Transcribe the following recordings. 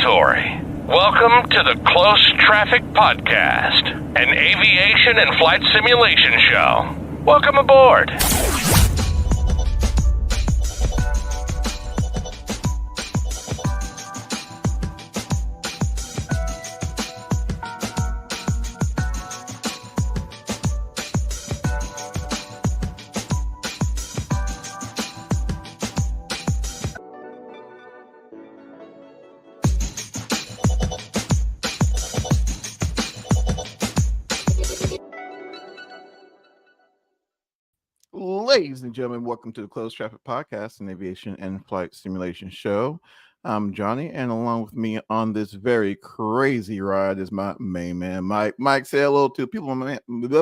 inventory. Welcome to the Close Traffic Podcast, an aviation and flight simulation show. Welcome aboard. Ladies and gentlemen, welcome to the Close Traffic Podcast, an aviation and flight simulation show. I'm Johnny, and along with me on this very crazy ride is my main man, Mike. Mike, say hello to people, my man. 7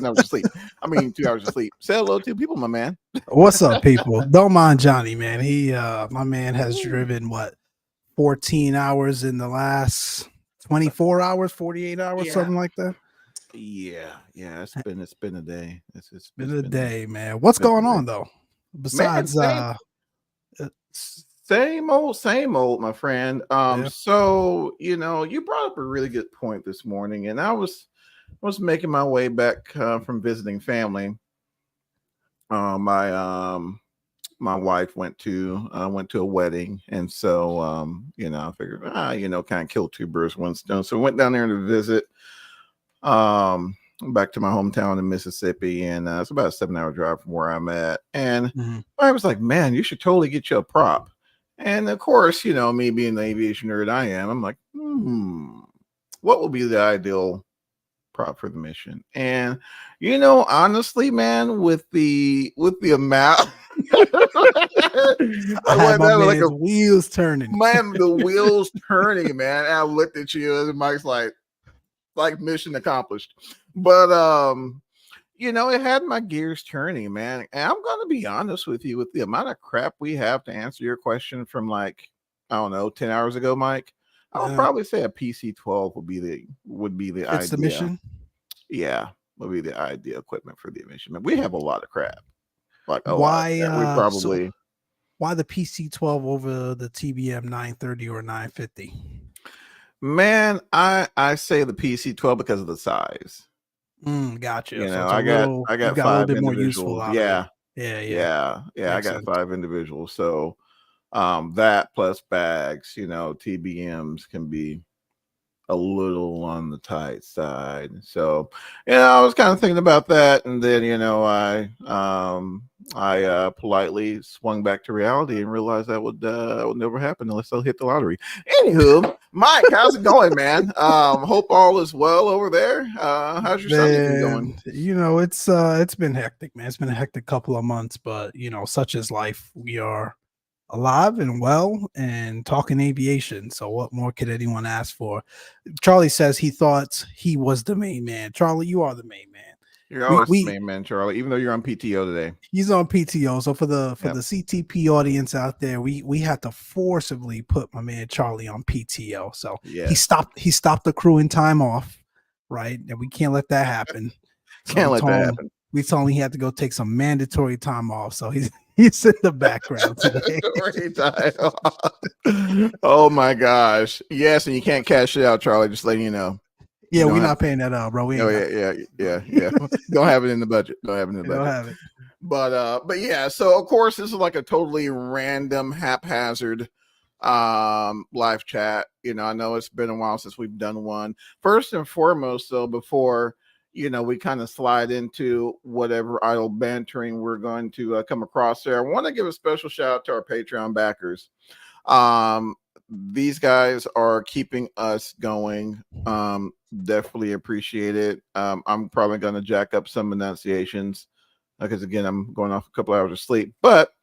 hours of sleep. 2 hours of sleep. Say hello to people, my man. What's up, people? Don't mind Johnny, man. He, my man, has driven 14 hours in the last 24 hours, 48 hours, something like that. Yeah. It's been a day. It's been a day, man. What's going on though? Besides, same old, my friend. So you brought up a really good point this morning, and I was making my way back from visiting family. My wife went to a wedding, and so I figured kind of kill two birds with one stone. So I went down there to visit. Back to my hometown in Mississippi, and it's about a 7-hour drive from where I'm at. And I was like, man, you should totally get you a prop. And of course, me being the aviation nerd I am, I'm like, what will be the ideal prop for the mission? And honestly, man, with the amount I had my man's wheels turning. Man, the wheels turning, man. And I looked at you and Mike's like mission accomplished. But it had my gears turning, man. And I'm gonna be honest with you, with the amount of crap we have to answer your question from 10 hours ago, Mike. I would probably say a PC-12 would be the idea. It's the mission. Yeah, would be the ideal equipment for the mission. We have a lot of crap. Why the PC-12 over the TBM 930 or 950? Man, I say the PC-12 because of the size. Gotcha. I got 5 individuals. Yeah. Excellent. I got 5 individuals. So that plus bags, TBMs can be a little on the tight side. So I was kind of thinking about that, and then I politely swung back to reality and realized that would never happen unless I hit the lottery. Anywho, Mike, how's it going, man? Hope all is well over there. How's your Sunday going? It's been hectic, man. It's been a hectic couple of months, but such is life. We are alive and well and talking aviation. So what more could anyone ask for? Charlie says he thought he was the main man. Charlie, you are the main man. You're always the main man, Charlie, even though you're on PTO today. He's on PTO. So for the CTP audience out there, we had to forcibly put my man Charlie on PTO. So he stopped the crewing time off, right? And we can't let that happen. We told him he had to go take some mandatory time off. So he's in the background today. Oh my gosh. Yes, and you can't cash it out, Charlie, just letting you know. Yeah, we're not paying that out, bro. Yeah. Don't have it in the budget. Don't have it. But yeah, so of course this is like a totally random, haphazard live chat. I know it's been a while since we've done one. First and foremost, though, before we kind of slide into whatever idle bantering we're going to come across there, I want to give a special shout out to our Patreon backers. These guys are keeping us going. Definitely appreciate it. I'm probably going to jack up some enunciations because again, I'm going off a couple hours of sleep. But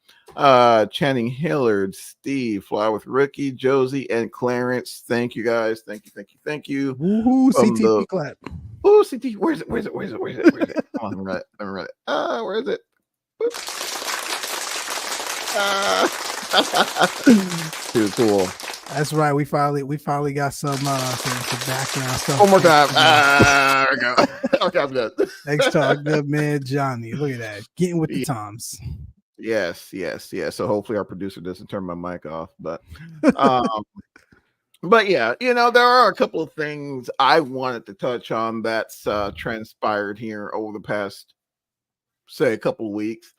Channing Hillard, Steve, Fly with Rookie, Josie, and Clarence, thank you guys. Thank you. Woohoo! CTP clap. Oh, CT, where's it? Come on, let me run it. Where is it? Too cool. That's right. We finally got some background stuff. One more time. There we go. Okay, I'm good. Thanks to our good man Johnny. Look at that. Getting with the times. Yes. So hopefully our producer doesn't turn my mic off, but but yeah, there are a couple of things I wanted to touch on that's transpired here over the past, say, a couple of weeks.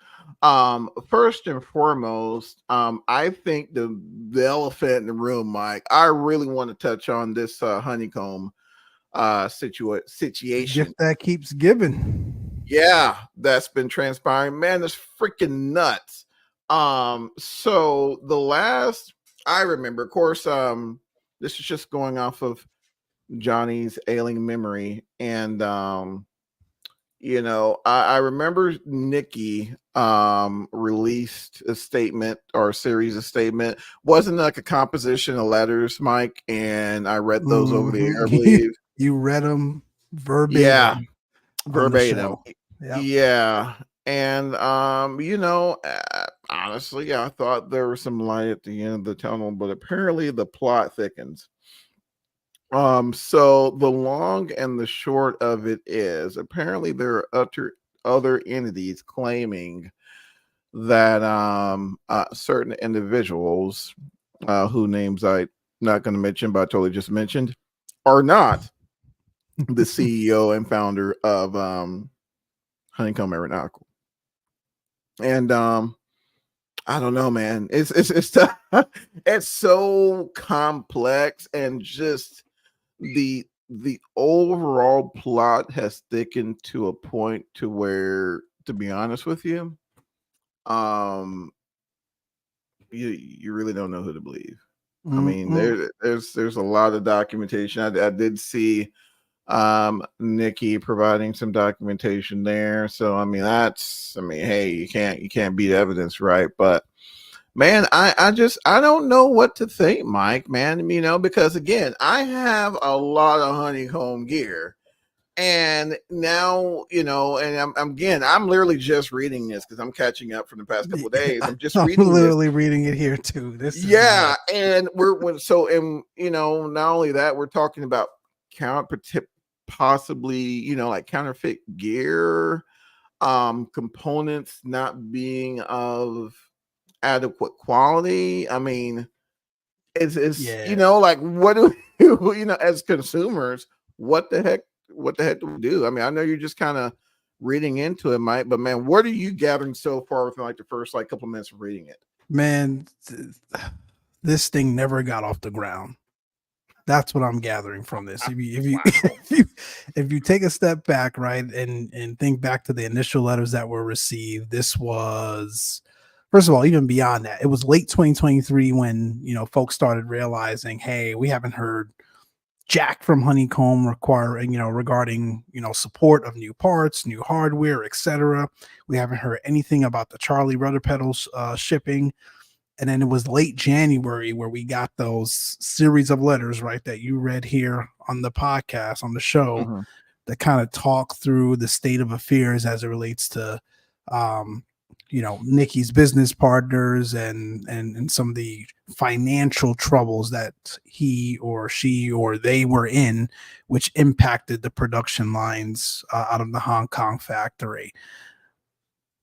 First and foremost, I think the elephant in the room, Mike, I really want to touch on this honeycomb situation. Gift that keeps giving. Yeah, that's been transpiring. Man, it's freaking nuts. So the last I remember, of course, this is just going off of Johnny's ailing memory. And I remember Nikki released a statement or a series of statement. Wasn't like a composition of letters, Mike, and I read those over the air, I believe. You read them verbatim. Yeah, verbatim. Yep. Yeah. And honestly, I thought there was some light at the end of the tunnel, but apparently the plot thickens. So the long and the short of it is, apparently there are other entities claiming that certain individuals, who names I'm not going to mention, but I totally just mentioned, are not the CEO and founder of Honeycomb Aeronautical. And I don't know, man. It's tough. It's so complex, and just the overall plot has thickened to a point to where, to be honest with you, you really don't know who to believe. Mm-hmm. I mean, there's a lot of documentation. I did see Nikki providing some documentation there. So hey, you can't beat evidence, right? But man, I don't know what to think, Mike, man, because again, I have a lot of honeycomb gear, and now, and I'm literally just reading this because I'm catching up from the past couple of days. I'm just reading it here too. And not only that, we're talking about possibly, like counterfeit gear, components not being of adequate quality. I mean, it's like, what do as consumers, what the heck do we do? I mean, I know you're just kind of reading into it, Mike, but man, what are you gathering so far within like the first couple of minutes of reading it? Man, this thing never got off the ground. That's what I'm gathering from this. If you take a step back, right, and think back to the initial letters that were received, this was, first of all, even beyond that, it was late 2023 when folks started realizing, hey, we haven't heard jack from Honeycomb regarding support of new parts, new hardware, etc. We haven't heard anything about the Charlie rudder pedals shipping. And then it was late January where we got those series of letters, right, that you read here on the podcast, on the show, that kind of talk through the state of affairs as it relates to, Nikki's business partners and some of the financial troubles that he or she or they were in, which impacted the production lines out of the Hong Kong factory.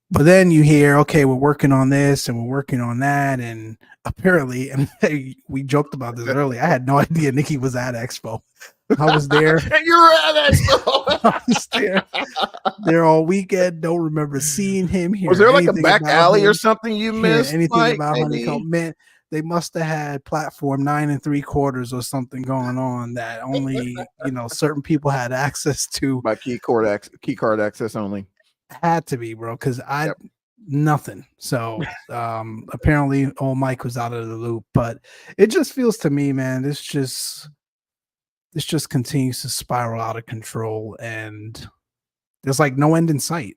But then you hear, okay, we're working on this and we're working on that. And apparently, and we joked about this earlier, I had no idea Nikki was at Expo. I was there. You're at Expo. I was there all weekend. Don't remember seeing him here. Was there like a back alley or something you missed? Anything about Honeycomb? Man, they must have had platform 9 3/4 or something going on that only certain people had access to. By key card access only. Had to be, bro, because nothing. So apparently old Mike was out of the loop, but it just feels to me, man, this just continues to spiral out of control, and there's like no end in sight.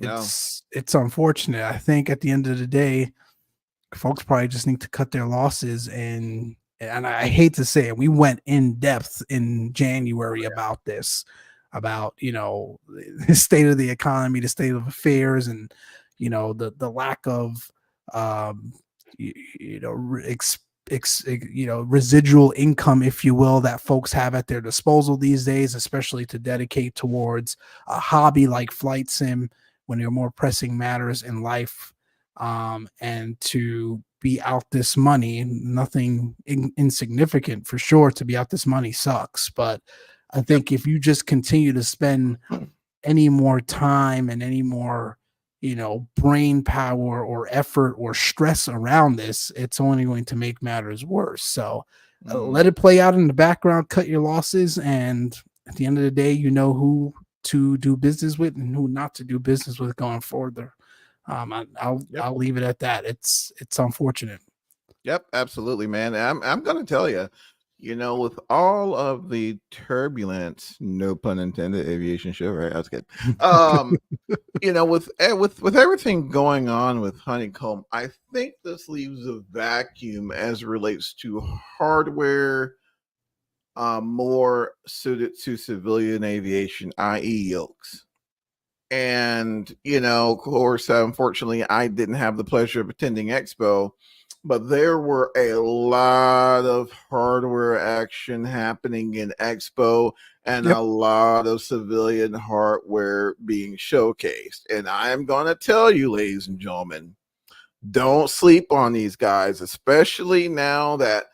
It's unfortunate. I think at the end of the day, folks probably just need to cut their losses, and I hate to say it, we went in depth in January about this, about the state of the economy, the state of affairs, and the lack of residual income, if you will, that folks have at their disposal these days, especially to dedicate towards a hobby like flight sim when there are more pressing matters in life and to be out this money. Nothing insignificant for sure. To be out this money sucks, but I think if you just continue to spend any more time and any more, brain power or effort or stress around this, it's only going to make matters worse. So let it play out in the background, cut your losses, and at the end of the day, you know who to do business with and who not to do business with going further. I'll leave it at that. It's unfortunate. Yep, absolutely, man. I'm gonna tell you, with all of the turbulence, no pun intended, aviation show, right? That's good. With everything going on with Honeycomb, I think this leaves a vacuum as it relates to hardware more suited to civilian aviation, i.e. yokes. And, of course, unfortunately, I didn't have the pleasure of attending Expo, but there were a lot of hardware action happening in Expo and a lot of civilian hardware being showcased. And I am going to tell you, ladies and gentlemen, don't sleep on these guys, especially now that,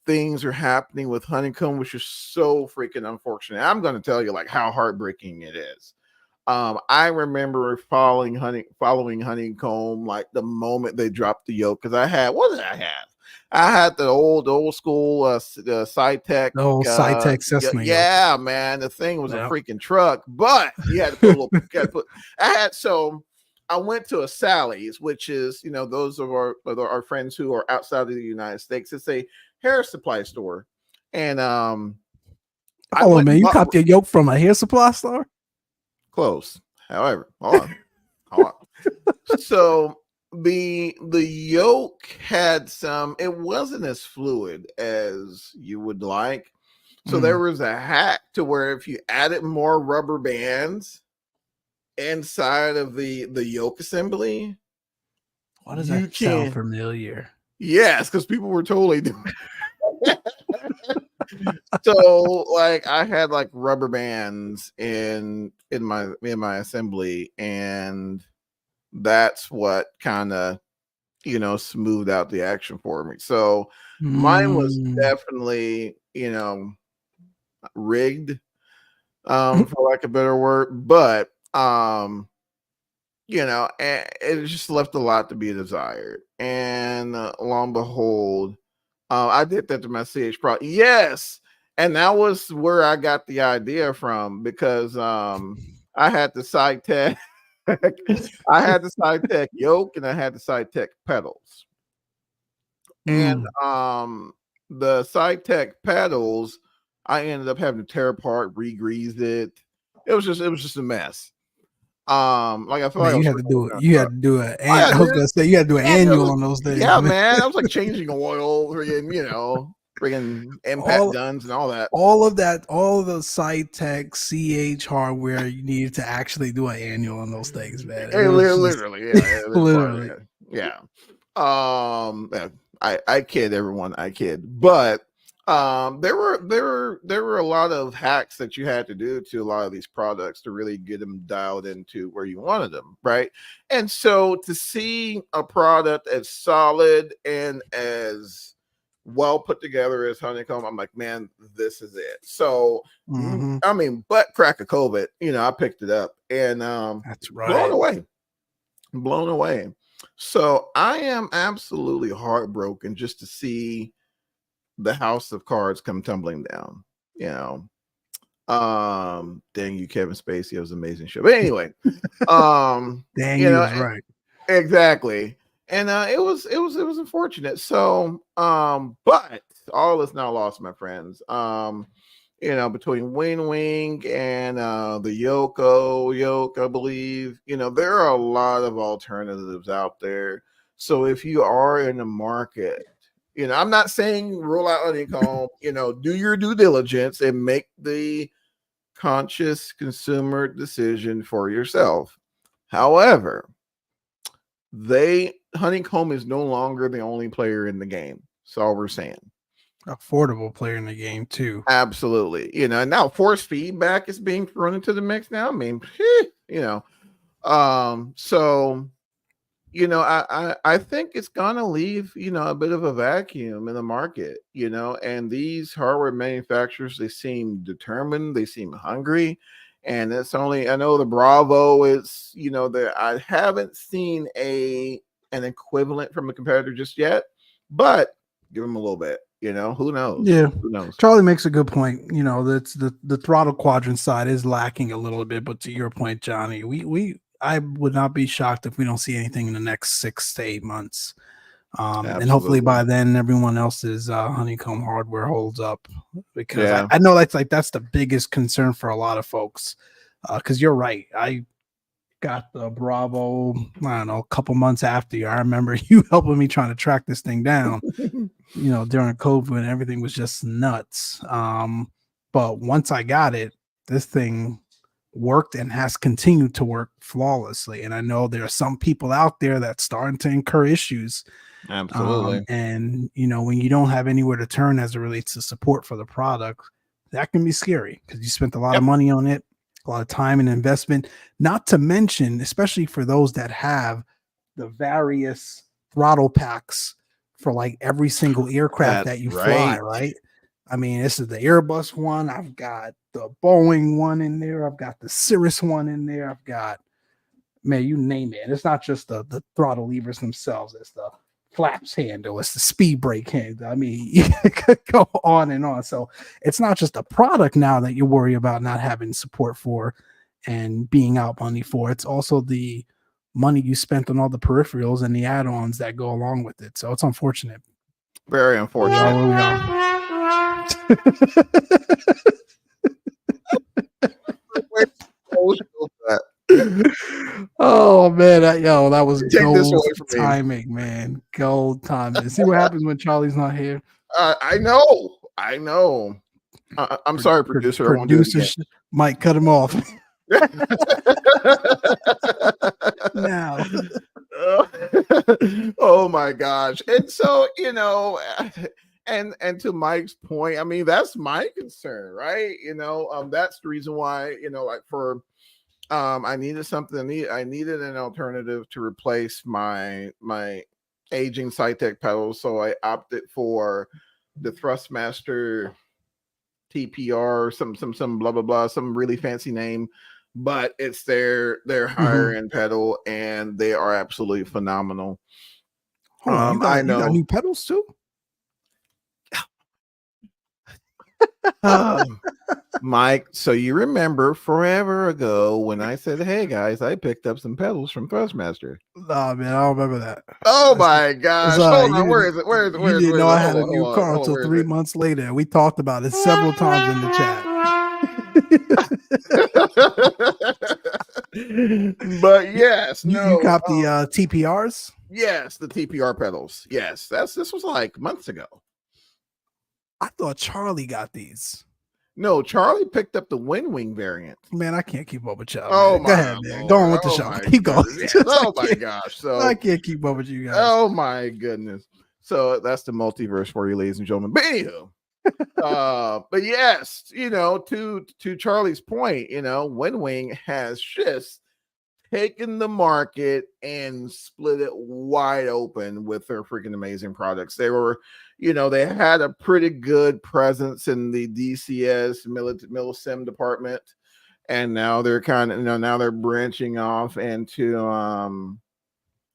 things are happening with Honeycomb, which is so freaking unfortunate. I'm going to tell you how heartbreaking it is. I remember following Honeycomb the moment they dropped the yoke, because what did I have? I had the old school Cytec. The old Cytec Cessna. Yeah, man, the thing was a freaking truck, but you had to put a little. I went to a Sally's, which is those of our friends who are outside of the United States. It's a hair supply store, and you copped your yoke from a hair supply store? Close. However, hold on. So the yoke had it wasn't as fluid as you would like. So there was a hack to where if you added more rubber bands inside of the yoke assembly. Why does that sound familiar? Yes, because people were totally doing it. So I had rubber bands in my assembly, and that's what kind of smoothed out the action for me. So mine was definitely rigged, for lack of a better word, but it just left a lot to be desired. And lo and behold, I did that to my CH Pro. Yes. And that was where I got the idea from, because I had the Cytec yoke, and I had the Cytec pedals. And the Cytec pedals, I ended up having to tear apart, re-grease it. It was just a mess. I feel you had to do it. You had to do it. I was gonna say you had to do an annual on those things. Yeah, man. I was changing oil, friggin' impact guns and all that. All of that, all of the Cytec CH hardware, you needed to actually do an annual on those things, man. Literally, literally. Yeah. I kid everyone. I kid, but there were a lot of hacks that you had to do to a lot of these products to really get them dialed into where you wanted them, right? And so to see a product as solid and as well put together as Honeycomb, I'm like, man, this is it. So I mean, butt crack of COVID, I picked it up, and that's right, blown away. So I am absolutely heartbroken just to see the house of cards come tumbling down. Dang you, Kevin Spacey. It was an amazing show. But anyway, dang, you was right. Exactly. And it was unfortunate. So but all is not lost, my friends. Between Wing Wing and the yoke, I believe, there are a lot of alternatives out there. So if you are in the market, I'm not saying rule out Honeycomb, do your due diligence and make the conscious consumer decision for yourself. However, Honeycomb is no longer the only player in the game. That's all we're saying. Affordable player in the game too. Absolutely. And now force feedback is being thrown into the mix now. I mean, so I think it's gonna leave, a bit of a vacuum in the market, and these hardware manufacturers, they seem determined, they seem hungry, and it's only I know the Bravo is, that I haven't seen an equivalent from a competitor just yet, but give them a little bit, who knows? Yeah, who knows? Charlie makes a good point. That's the throttle quadrant side is lacking a little bit, but to your point, Johnny, I would not be shocked if we don't see anything in the next 6 to 8 months. And hopefully by then everyone else's Honeycomb hardware holds up, because I know that's the biggest concern for a lot of folks. Because you're right. I got the Bravo, I don't know, a couple months after you. I remember you helping me trying to track this thing down, during COVID, and everything was just nuts. But once I got it, this thing worked and has continued to work flawlessly. And I know there are some people out there that's starting to incur issues. Absolutely. And when you don't have anywhere to turn as it relates to support for the product, that can be scary because you spent a lot of money on it, a lot of time and investment, not to mention, especially for those that have the various throttle packs for like every single aircraft that you fly, right? I mean, this is the Airbus one. I've got the Boeing one in there. I've got the Cirrus one in there. I've got, man, you name it. And it's not just the throttle levers themselves. It's the flaps handle. It's the speed brake handle. I mean, you could go on and on. So it's not just a product now that you worry about not having support for and being out money for. It's also the money you spent on all the peripherals and the add-ons that go along with it. So it's unfortunate. Very unfortunate. Oh man, that was gold timing, man. Gold timing. See what happens when Charlie's not here. I know. I'm sorry, producer. Producer might cut him off. Now. Oh my gosh. And so, and to Mike's point, I mean, that's my concern, right? That's the reason why, I needed something. I needed an alternative to replace my aging Cytec pedals, so I opted for the Thrustmaster TPR, some blah blah blah, some really fancy name, but it's their higher end pedal, and they are absolutely phenomenal. I know. You got new pedals too. Mike, so you remember forever ago when I said, "Hey guys, I picked up some pedals from Thrustmaster." Nah, man, I don't remember that. Oh my gosh! Hold on, where is it? You didn't know I had a new car until 3 months later. We talked about it several times in the chat. But yes, you got the TPRs. Yes, the TPR pedals. Yes, this was like months ago. I thought Charlie got these. No, Charlie picked up the Wing variant. Man, I can't keep up with y'all. Oh, go ahead, man. Go on with the show. Keep going. Oh my gosh. So I can't keep up with you guys. Oh my goodness. So that's the multiverse for you, ladies and gentlemen. But anywho, but yes, to Charlie's point, Wing has just taken the market and split it wide open with their freaking amazing products. They were, they had a pretty good presence in the DCS Milsim department, and now they're kind of, now they're branching off into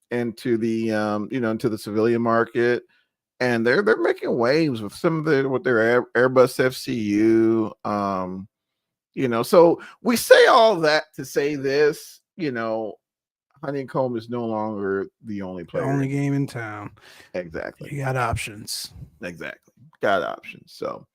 the into the civilian market, and they're making waves with some of with their Airbus FCU. So we say all that to say this. Honeycomb is no longer the only player. The only game in town. Exactly. You got options. Exactly. Got options. So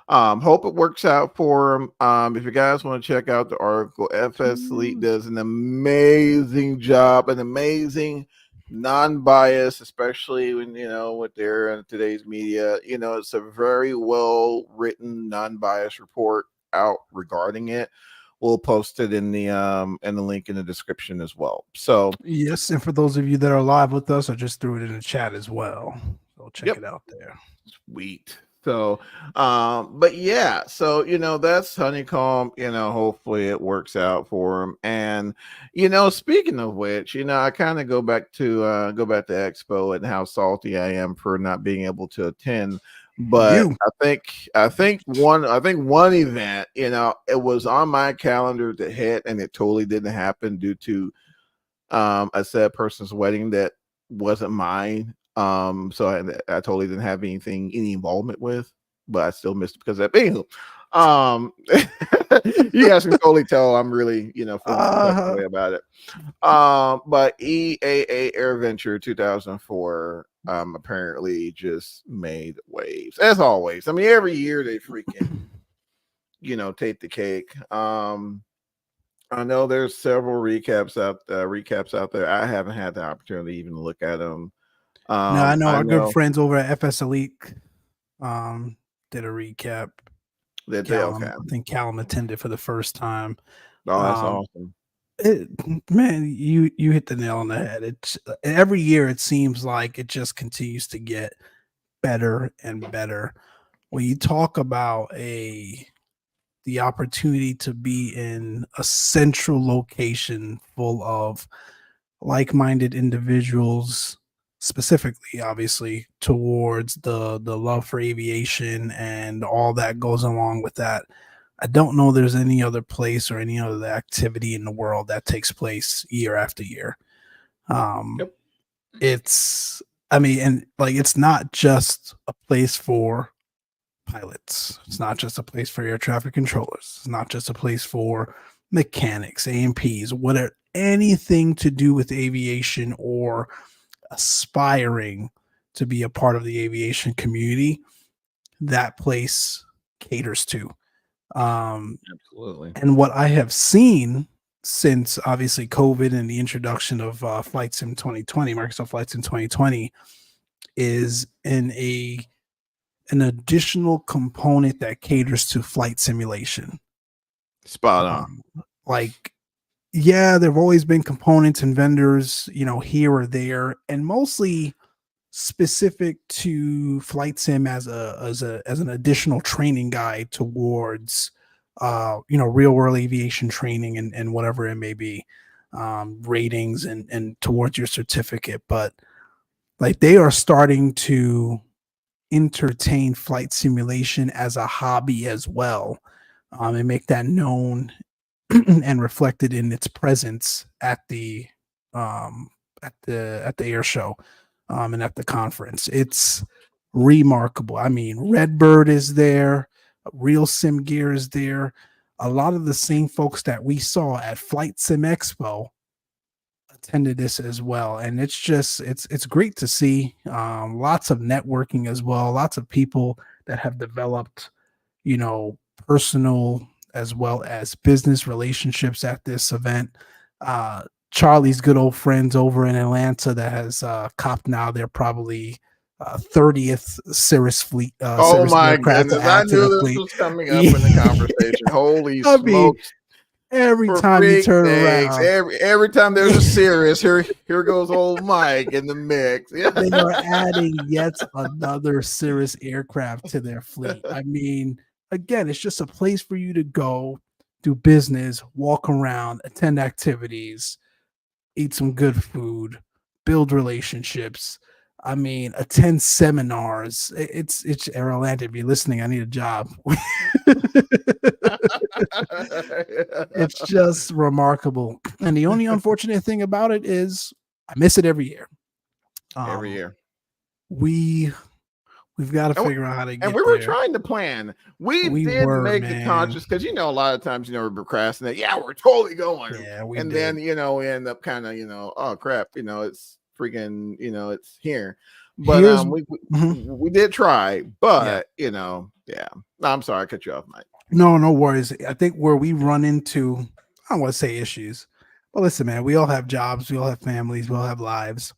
hope it works out for them. If you guys want to check out the article, FS Elite does an amazing job, an amazing non-bias, especially when with their today's media. It's a very well written non-biased report out regarding it. We'll post it in the link in the description as well. So yes, and for those of you that are live with us, I just threw it in the chat as well. So check it out there. Sweet. So, but yeah, so that's Honeycomb. Hopefully it works out for him. And speaking of which, I kind of go back to Expo and how salty I am for not being able to attend. But I think one event, it was on my calendar to hit, and it totally didn't happen due to a said person's wedding that wasn't mine. So I totally didn't have any involvement with, but I still missed it because of that. Anywho, you guys can totally tell I'm really, feeling some way about it. But EAA AirVenture 2004 apparently just made waves as always. I mean, every year they freaking, take the cake. I know there's several recaps out there. I haven't had the opportunity to even look at them. No, I know our good friends over at FS Elite did a recap. Okay. I think Callum attended for the first time. Oh, that's awesome. Man, you hit the nail on the head. It's every year it seems like it just continues to get better and better. When you talk about the opportunity to be in a central location full of like-minded individuals, specifically obviously towards the love for aviation and all that goes along with that. I don't know there's any other place or any other activity in the world that takes place year after year. Yep. It's not just a place for pilots. It's not just a place for air traffic controllers. It's not just a place for mechanics, AMPs, whatever, anything to do with aviation or aspiring to be a part of the aviation community. That place caters to. Absolutely. And what I have seen since obviously COVID and the introduction of Flight Sim 2020, Microsoft Flight Sim 2020, is an additional component that caters to flight simulation. Spot on. There've always been components and vendors, here or there, and mostly specific to flight sim as an additional training guide towards real world aviation training and whatever it may be, ratings and towards your certificate. But they are starting to entertain flight simulation as a hobby as well, and make that known and reflected in its presence at the air show and at the conference. It's remarkable. I mean, Redbird is there, Real Sim Gear is there. A lot of the same folks that we saw at Flight Sim Expo attended this as well, and it's great to see. Lots of networking as well, lots of people that have developed personal as well as business relationships at this event. Charlie's good old friends over in Atlanta that has copped now their probably 30th Cirrus fleet. Oh my goodness! I knew this was coming up in the conversation. Holy smokes! Every time you turn around, every time there's a Cirrus, here goes old Mike in the mix. They are adding yet another Cirrus aircraft to their fleet. I mean, again, it's just a place for you to go, do business, walk around, attend activities, eat some good food, build relationships. I mean, attend seminars. It's Aerolanda. If you're listening, I need a job. It's just remarkable. And the only unfortunate thing about it is I miss it every year. Every year. We've got to figure out how to get and we were trying to plan. We did make the conscious, because a lot of times we procrastinate. Yeah, we're totally going. Yeah, then we end up kind of oh crap, it's freaking it's here. But we did try, but No, I'm sorry, I cut you off, Mike. No worries. I think where we run into, I don't want to say issues, but listen, man, we all have jobs, we all have families, we all have lives.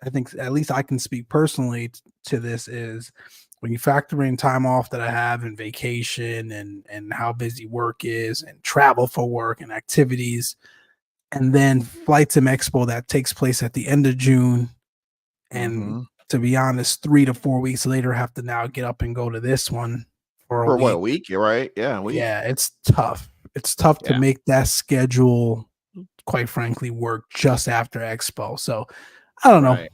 I think at least I can speak personally to this is when you factor in time off that I have and vacation and how busy work is and travel for work and activities, and then Flight Sim Expo that takes place at the end of June and to be honest, 3 to 4 weeks later, have to now get up and go to this one for a week. What, a week? You're right. Yeah, yeah, it's tough. It's tough to make that schedule, quite frankly, work just after Expo. So I don't know.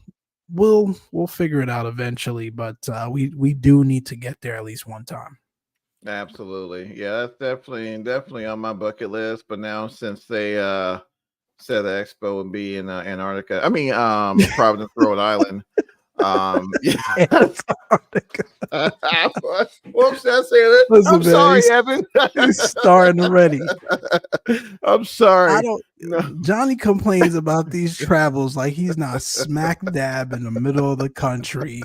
We'll figure it out eventually, but we do need to get there at least one time. Absolutely. Yeah, that's definitely on my bucket list. But now since they said the Expo would be in Antarctica, I mean Providence, Rhode Island. Whoops, that's it. I'm sorry, Evan. He's starting already. I'm sorry. Johnny complains about these travels like he's not smack dab in the middle of the country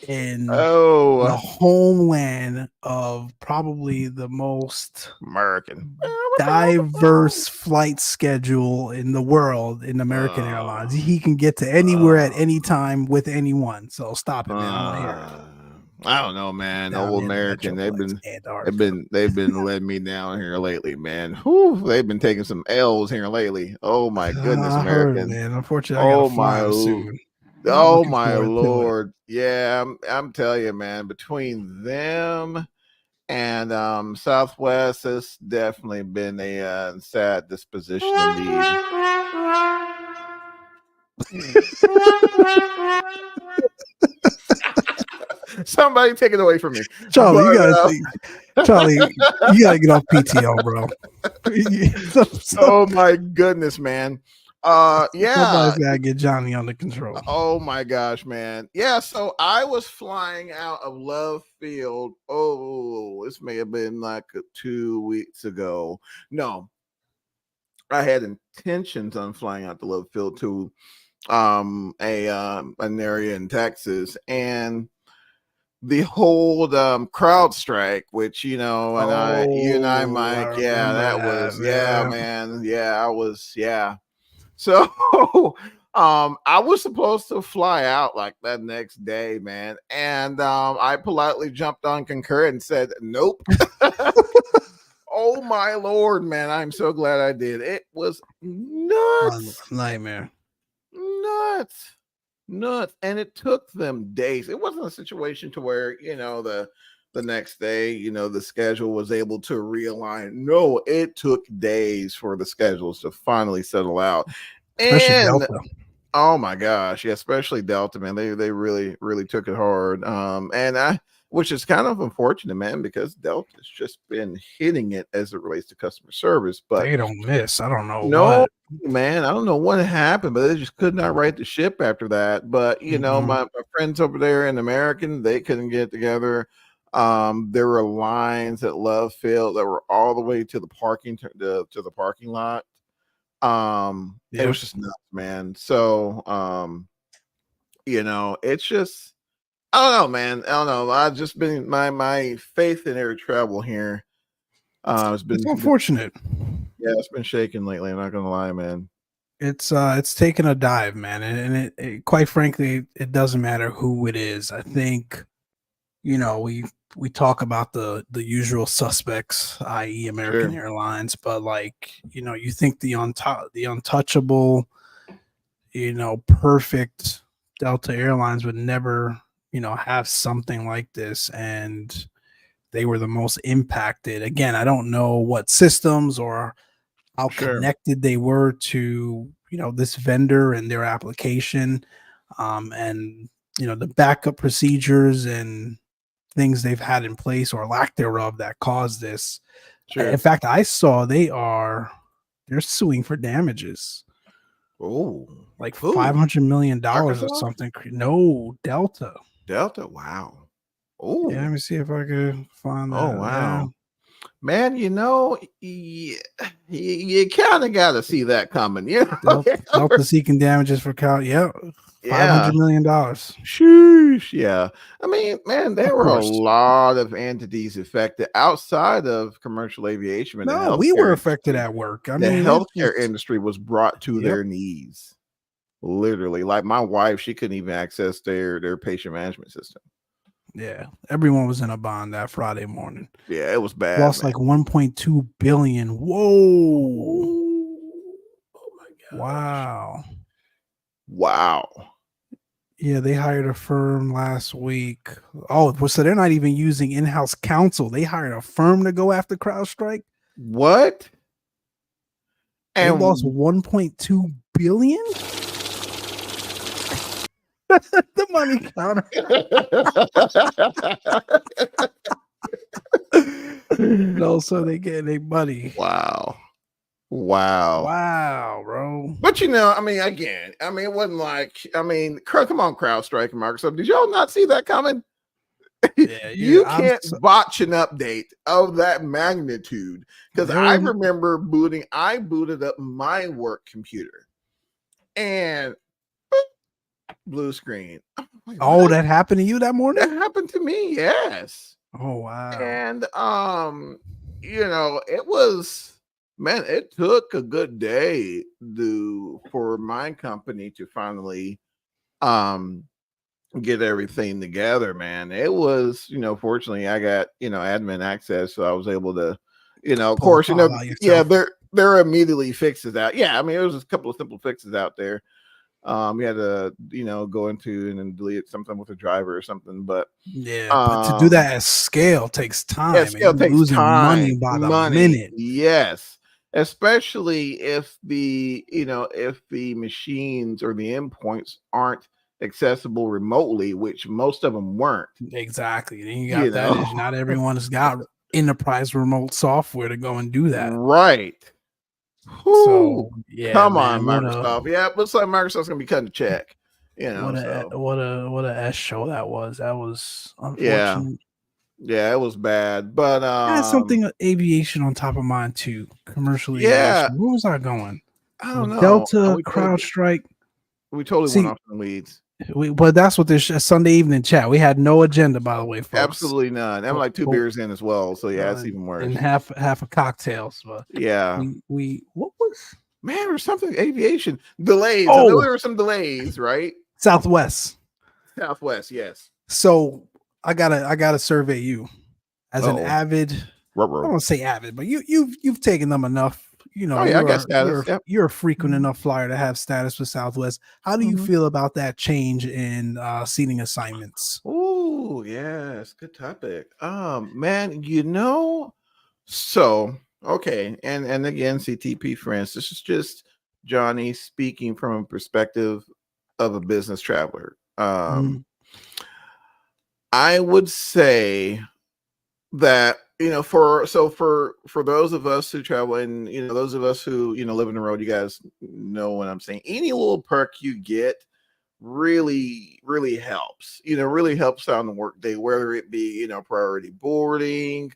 in the homeland of probably the most American diverse flight schedule in the world in American Airlines. He can get to anywhere at any time with anyone. So stop it, man. I don't hear it. I don't know, man. Old American, they've been letting me down here lately, man. Whew, they've been taking some L's here lately. Oh my goodness, American. Man, unfortunately, I gotta fly soon. Oh my Lord. Yeah, I'm telling you, man, between them and Southwest, it's definitely been a sad disposition indeed. Somebody take it away from me, Charlie. You gotta get off PTO, bro. Oh my goodness, man. Somebody's gotta get Johnny under control. Oh my gosh, man. Yeah, so I was flying out of Love Field. Oh, this may have been like 2 weeks ago. No, I had intentions on flying out to Love Field to an area in Texas, and the whole crowd strike, which you and I, Mike, that was man. Yeah, I was, So I was supposed to fly out like that next day, man. And I politely jumped on Concur and said, nope. Oh my Lord, man. I'm so glad I did. It was nuts. Nightmare. Nuts. And it took them days. It wasn't a situation to where, the next day, the schedule was able to realign. No, it took days for the schedules to finally settle out. And oh my gosh, yeah, especially Delta, man. They really, really took it hard. Which is kind of unfortunate, man, because Delta's just been hitting it as it relates to customer service. But they don't miss. I don't know. No, man, I don't know what happened, but they just could not right the ship after that. But my friends over there in American, they couldn't get together. There were lines at Love Field that were all the way to the parking to the parking lot. It was just nuts, man. So it's just, I don't know, man. I don't know. I've just been my faith in air travel here. It's unfortunate. It's been shaking lately. I'm not gonna lie, man. It's taken a dive, man, and it quite frankly, it doesn't matter who it is. I think, we talk about the usual suspects, i.e. American Airlines, but you think the untouchable, perfect Delta Airlines would never, have something like this, and they were the most impacted. Again, I don't know what systems or how connected they were to, this vendor and their application, and the backup procedures and things they've had in place or lack thereof that caused this. In fact, I saw they're suing for damages. Oh, like $500 million or something. No, Delta. Wow. Oh, yeah. Let me see if I can find that. Oh, wow. Man, you kind of got to see that coming. Delta seeking damages for $500 million. Sheesh. Yeah. I mean, man, there were a lot of entities affected outside of commercial aviation. No, we were affected at work. The healthcare industry was brought to their knees. Literally. Like my wife, she couldn't even access their patient management system. Yeah, everyone was in a bond that Friday morning. Yeah, it was bad. Lost like 1.2 billion. Whoa! Oh my god! Wow! Yeah, they hired a firm last week. Oh, so they're not even using in-house counsel. They hired a firm to go after CrowdStrike. What? They lost 1.2 billion. The money counter. No, so they get their money. Wow, bro. But I mean, again, it wasn't like, come on, CrowdStrike and Microsoft. Did y'all not see that coming? Yeah, you can't botch an update of that magnitude, because I remember I booted up my work computer and blue screen. Like, oh, that happened to you that morning? That happened to me, yes. Oh, wow. And it was, man, it took a good day for my company to finally get everything together, man. It was, fortunately I got, admin access, so I was able to, of course, yeah, there are immediately fixes out. Yeah, I mean, there was a couple of simple fixes out there. We had to, go into and then delete something with a driver or something, but but to do that at scale takes time. Yeah, scale takes time, money by the minute. Yes, especially if the machines or the endpoints aren't accessible remotely, which most of them weren't. Exactly. Then you got that issue. Not everyone has got enterprise remote software to go and do that. Right. So yeah, come on, Microsoft. Yeah, looks like Microsoft's gonna be cutting a check. What a S show that was. That was unfortunate. Yeah, it was bad. But I had something aviation on top of mine too. Commercial aviation. Where was I going? I don't know. Delta, CrowdStrike. We totally went off the weeds. But that's what this Sunday evening chat. We had no agenda, by the way, folks. Absolutely none. I'm like 2 beers in as well, so yeah, it's even worse. And half a cocktails. But yeah, we what was man or something aviation delays. I know there were some delays, right? Southwest, yes. So I gotta survey you as an avid. I don't want to say avid, but you've taken them enough. I got status. You're a frequent enough flyer to have status with Southwest. How do you feel about that change in seating assignments? Oh, yes, good topic. Man, so okay, and again, CTP friends, this is just Johnny speaking from a perspective of a business traveler. I would say that for those of us who travel, and those of us who live on the road, you guys know what I'm saying. Any little perk you get really helps. Really helps out on the workday, whether it be priority boarding,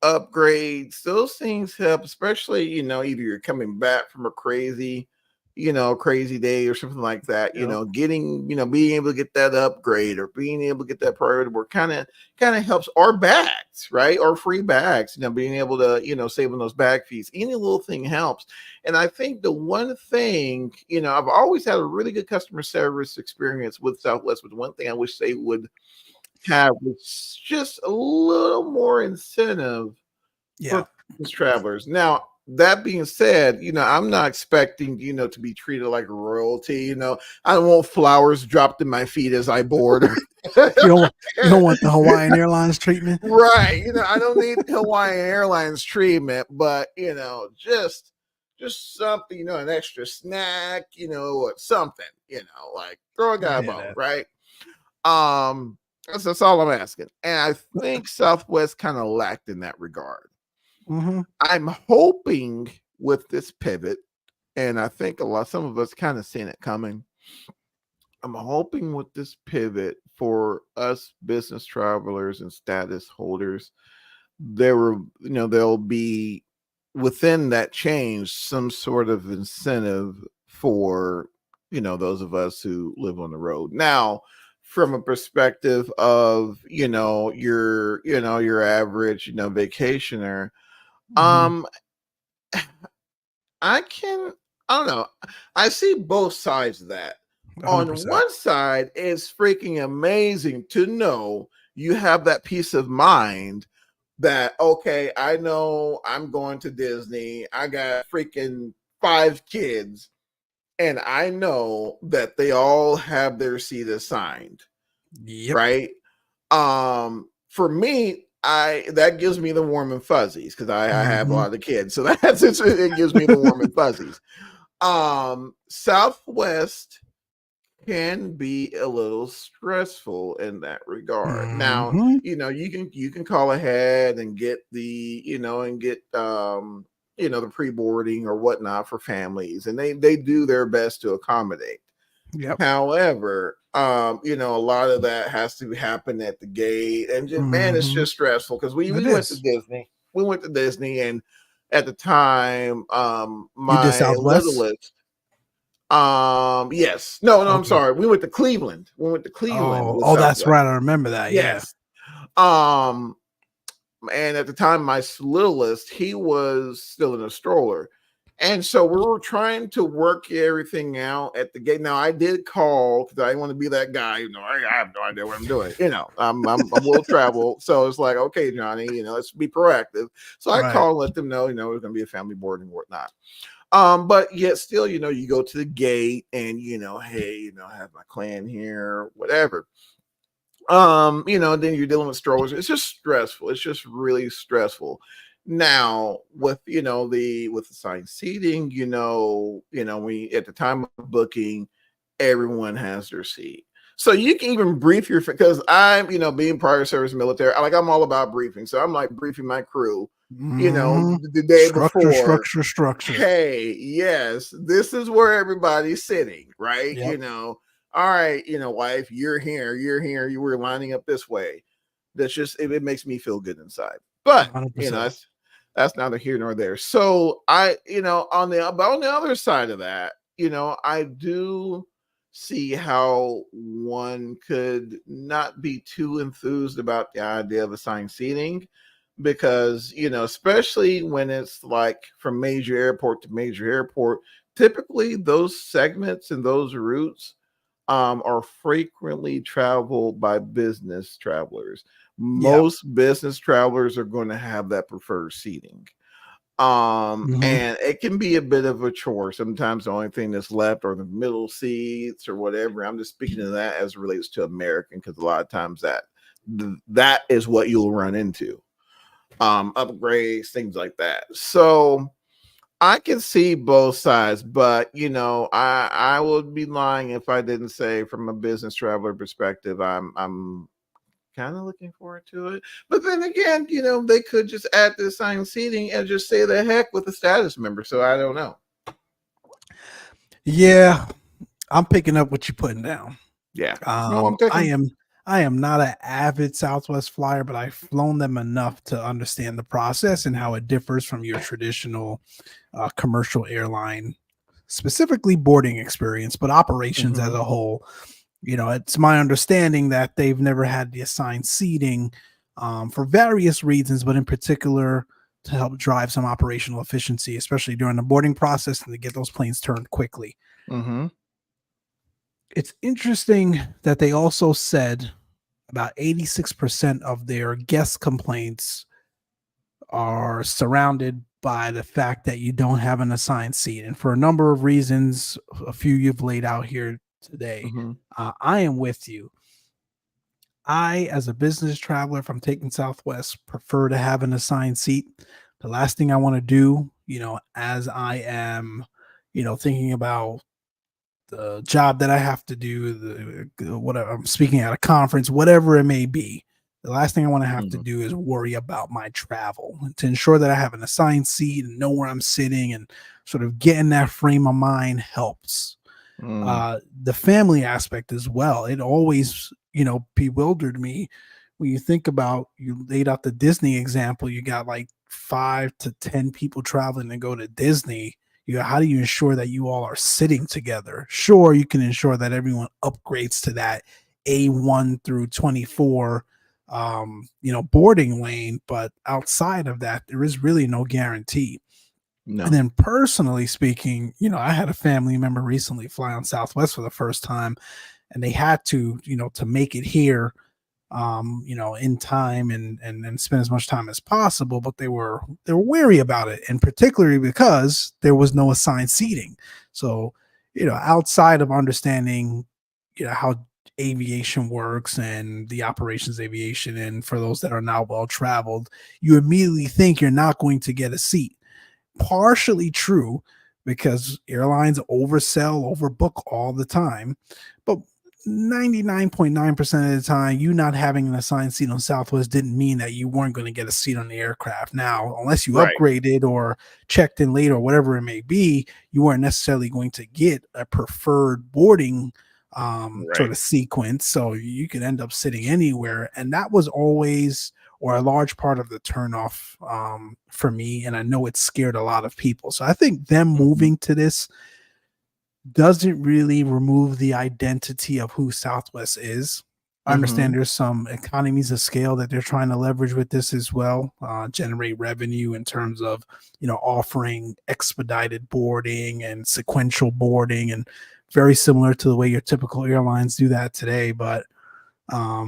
upgrades. Those things help, especially either you're coming back from a crazy day or something like that. Getting being able to get that upgrade or being able to get that priority board kind of helps. Or bags, right? Or free bags, being able to save on those bag fees. Any little thing helps. And I think the one thing, I've always had a really good customer service experience with Southwest, but the one thing I wish they would have was just a little more incentive for travelers. Now, that being said, I'm not expecting, to be treated like royalty. I don't want flowers dropped in my feet as I board. You don't want the Hawaiian Airlines treatment, right? I don't need Hawaiian Airlines treatment, but just something, an extra snack, or something, like throw a guy a bone, right? That's all I'm asking, and I think Southwest kind of lacked in that regard. I'm hoping with this pivot, and I think some of us kind of seen it coming. I'm hoping with this pivot for us business travelers and status holders, there'll be within that change some sort of incentive for those of us who live on the road. Now, from a perspective of your average vacationer. I don't know. I see both sides of that. 100%. On one side, it's freaking amazing to know you have that peace of mind that, okay, I know I'm going to Disney. I got freaking 5 kids. and I know that they all have their seat assigned. Yep. Right. For me, that gives me the warm and fuzzies because I have a lot of kids. So it gives me the warm and fuzzies. Southwest can be a little stressful in that regard. Now, you can call ahead and get the, the pre-boarding or whatnot for families, and they do their best to accommodate. Yep. However, a lot of that has to happen at the gate, and just, man, it's just stressful because we went to Disney. We went to Disney, and at the time, my littlest. Yes. No, I'm sorry. We went to Cleveland. Oh, that's right. I remember that. Yes. Yeah. And at the time, my littlest, he was still in a stroller. And so we were trying to work everything out at the gate. Now I did call because I didn't want to be that guy. I have no idea what I'm doing. I will travel. So it's like, okay, Johnny, let's be proactive. So I called and let them know, it's going to be a family board and whatnot. But yet still, you go to the gate and, hey, I have my clan here, whatever. Then you're dealing with strollers. It's just stressful. It's just really stressful. Now with with assigned seating, we at the time of booking, everyone has their seat. So you can even brief because I'm, being prior service military, I'm all about briefing. So I'm like briefing my crew, the day before. Structure. Hey, yes, this is where everybody's sitting, right? Yep. All right, wife, you're here, you were lining up this way. That's just, it makes me feel good inside. But 100%. That's neither here nor there. So I, on the other side of that, I do see how one could not be too enthused about the idea of assigned seating because, especially when it's like from major airport to major airport, typically those segments and those routes are frequently traveled by business travelers. Most business travelers are going to have that preferred seating. And it can be a bit of a chore. Sometimes the only thing that's left are the middle seats or whatever. I'm just speaking to that as it relates to American, because a lot of times that is what you'll run into. Upgrades, things like that. So I can see both sides, but I would be lying if I didn't say from a business traveler perspective, I'm kind of looking forward to it. But then again, they could just add the assigned seating and just say the heck with the status member. So I don't know. Yeah, I'm picking up what you're putting down. Yeah. I am not an avid Southwest flyer, but I've flown them enough to understand the process and how it differs from your traditional commercial airline, specifically boarding experience, but operations as a whole. It's my understanding that they've never had the assigned seating for various reasons, but in particular to help drive some operational efficiency, especially during the boarding process and to get those planes turned quickly. It's interesting that they also said about 86% of their guest complaints are surrounded by the fact that you don't have an assigned seat. And for a number of reasons, a few you've laid out here today, I am with you. I, as a business traveler, if I'm taking Southwest, prefer to have an assigned seat. The last thing I want to do, as I am, thinking about the job that I have to do, whatever I'm speaking at a conference, whatever it may be, the last thing I want to have to do is worry about my travel. To ensure that I have an assigned seat and know where I'm sitting and sort of get in that frame of mind helps. The family aspect as well. It always, bewildered me when you think about, you laid out the Disney example, you got like 5 to 10 people traveling to go to Disney. How do you ensure that you all are sitting together? Sure, you can ensure that everyone upgrades to that A1 through 24, boarding lane, but outside of that, there is really no guarantee. No. And then personally speaking, I had a family member recently fly on Southwest for the first time, and they had to, to make it here, in time and spend as much time as possible, but they were wary about it, and particularly because there was no assigned seating. So, outside of understanding, how aviation works and the operations aviation, and for those that are not well traveled, you immediately think you're not going to get a seat. Partially true, because airlines oversell, overbook all the time, but 99.9% of the time, you not having an assigned seat on Southwest didn't mean that you weren't going to get a seat on the aircraft. Now, unless you upgraded or checked in late or whatever it may be, you weren't necessarily going to get a preferred boarding sort of sequence. So you could end up sitting anywhere. And that was always, or a large part of the turnoff for me. And I know it scared a lot of people. So I think them moving to this doesn't really remove the identity of who Southwest is. I understand there's some economies of scale that they're trying to leverage with this as well, generate revenue in terms of, offering expedited boarding and sequential boarding, and very similar to the way your typical airlines do that today. But I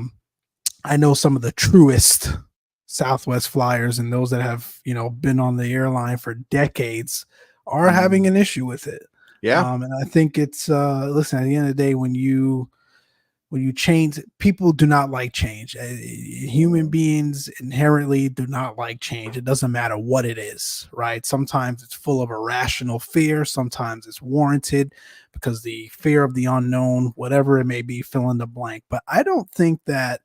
know some of the truest Southwest flyers and those that have, been on the airline for decades are having an issue with it. Yeah. And I think it's listen, at the end of the day, when you change, people do not like change. Human beings inherently do not like change. It doesn't matter what it is, right? Sometimes it's full of irrational fear. Sometimes it's warranted because the fear of the unknown, whatever it may be, fill in the blank. But I don't think that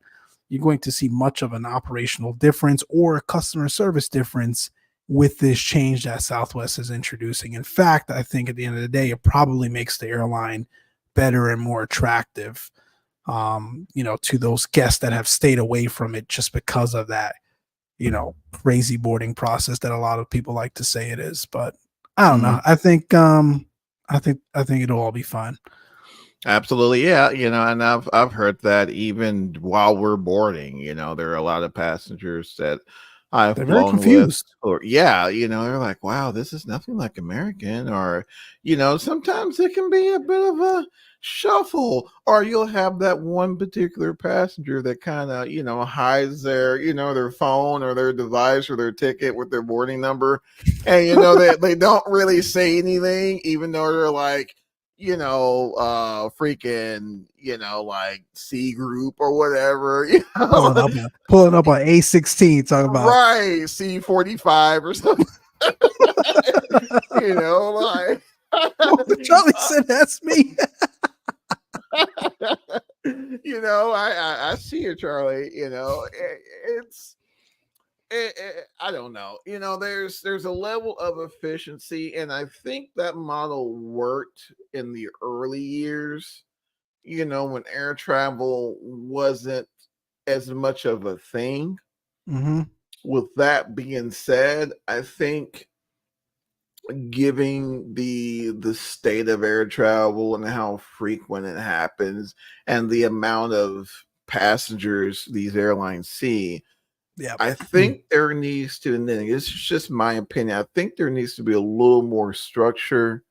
you're going to see much of an operational difference or a customer service difference with this change that Southwest is introducing. In fact, I think at the end of the day, it probably makes the airline better and more attractive, to those guests that have stayed away from it just because of that, crazy boarding process that a lot of people like to say it is. But I don't know. I think it'll all be fine. Absolutely. Yeah. And I've heard that even while we're boarding, there are a lot of passengers that I've They're very flown confused. with, or they're like, wow, this is nothing like American. Or, sometimes it can be a bit of a shuffle, or you'll have that one particular passenger that kind of, hides their, their phone or their device or their ticket with their boarding number. And, they don't really say anything, even though they're like, freaking, like C group or whatever, pulling up on A16, talking about C45 or something. Like Charlie said that's me. I see it, Charlie. I don't know. There's a level of efficiency, and I think that model worked in the early years, when air travel wasn't as much of a thing. With that being said, I think giving the state of air travel and how frequent it happens and the amount of passengers these airlines see, I think there needs to, and it's just my opinion, I think there needs to be a little more structure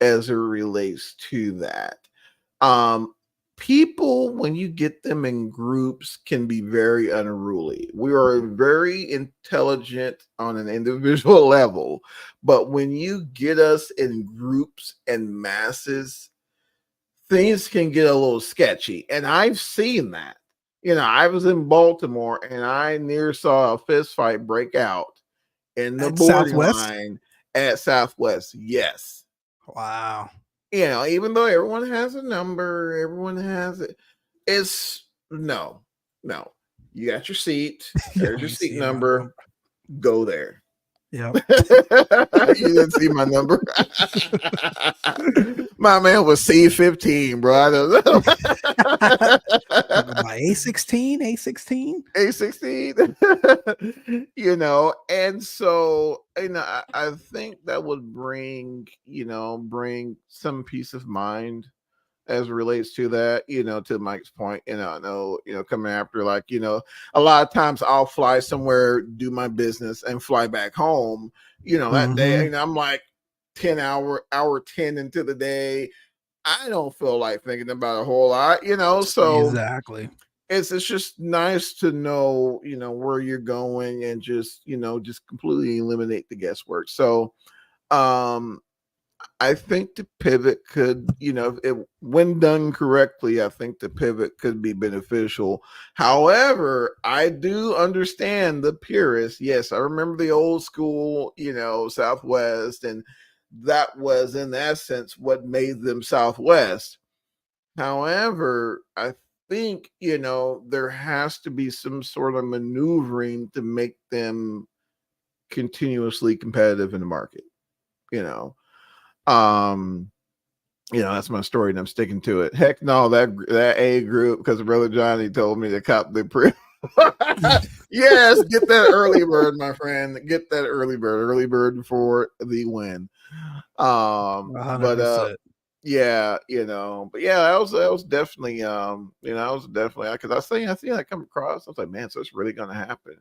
as it relates to that. People, when you get them in groups, can be very unruly. We are very intelligent on an individual level, but when you get us in groups and masses, things can get a little sketchy. And I've seen that. I was in Baltimore and I near saw a fist fight break out in the boarding line at Southwest. Yes. Wow. Even though everyone has a number, everyone has it. It's no. You got your seat. There's your seat number. Go there. Yeah. You didn't see my number. My man was C15, bro. I don't know. My A16. And so, I think that would bring some peace of mind as it relates to that, to Mike's point. I know, coming after, like, a lot of times I'll fly somewhere, do my business and fly back home, that day, and I'm like hour 10 into the day. I don't feel like thinking about a whole lot, so exactly. It's just nice to know, where you're going and just completely eliminate the guesswork. So, I think the pivot could, when done correctly, I think the pivot could be beneficial. However, I do understand the purists. Yes, I remember the old school, Southwest, and that was in essence what made them Southwest. However, I think, there has to be some sort of maneuvering to make them continuously competitive in the market, that's my story and I'm sticking to it. Heck no, that A group, because Brother Johnny told me to cop the yes, get that early bird, my friend. Get that early bird before the win. 100%. Yeah, but yeah, that was definitely because I seen that come across. I was like, man, so it's really gonna happen,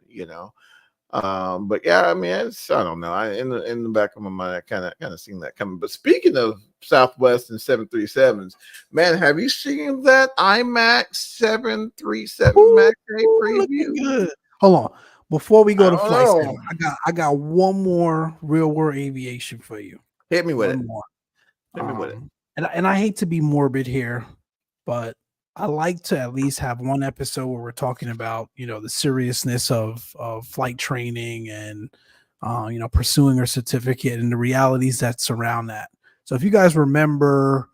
but yeah, I mean, I don't know. In the back of my mind, I kind of seen that coming. But speaking of Southwest and 737s, man, have you seen that IMAX 737 Max 8 preview? Good. Hold on, before we go to flight sim, I got one more real world aviation for you. Hit me with it. Hit me with it. And I hate to be morbid here, but I like to at least have one episode where we're talking about, the seriousness of flight training and, pursuing our certificate and the realities that surround that. So if you guys remember,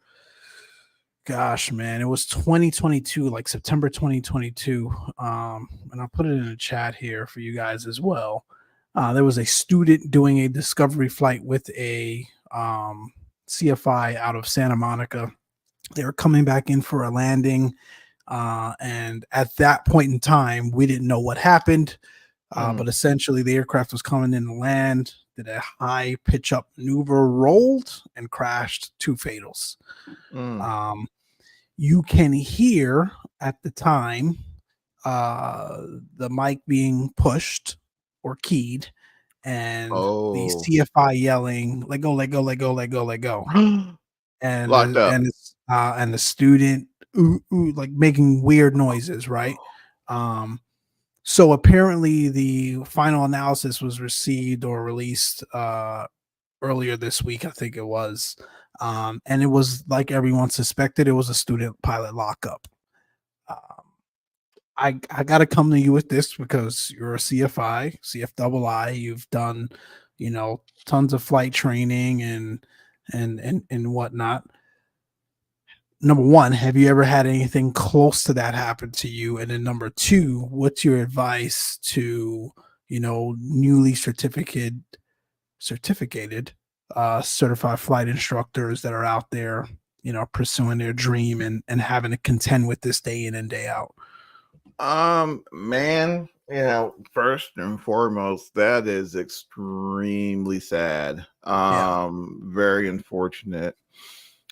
gosh, man, it was 2022, like September 2022. And I'll put it in the chat here for you guys as well. There was a student doing a discovery flight with a CFI out of Santa Monica. They were coming back in for a landing. And at that point in time, we didn't know what happened. But essentially the aircraft was coming in to land, did a high pitch up maneuver, rolled and crashed, 2 fatals. You can hear at the time the mic being pushed or keyed and the CFI yelling, let go, let go, let go, let go, let go. And the student like making weird noises, right? So apparently the final analysis was received or released earlier this week, I think it was. And it was like everyone suspected, it was a student pilot lockup. I got to come to you with this because you're a CFI, CFII. You've done, tons of flight training and whatnot. Number one, have you ever had anything close to that happen to you? And then number two, what's your advice to, newly certificated certified flight instructors that are out there, pursuing their dream and having to contend with this day in and day out? Man, first and foremost, that is extremely sad. Very unfortunate.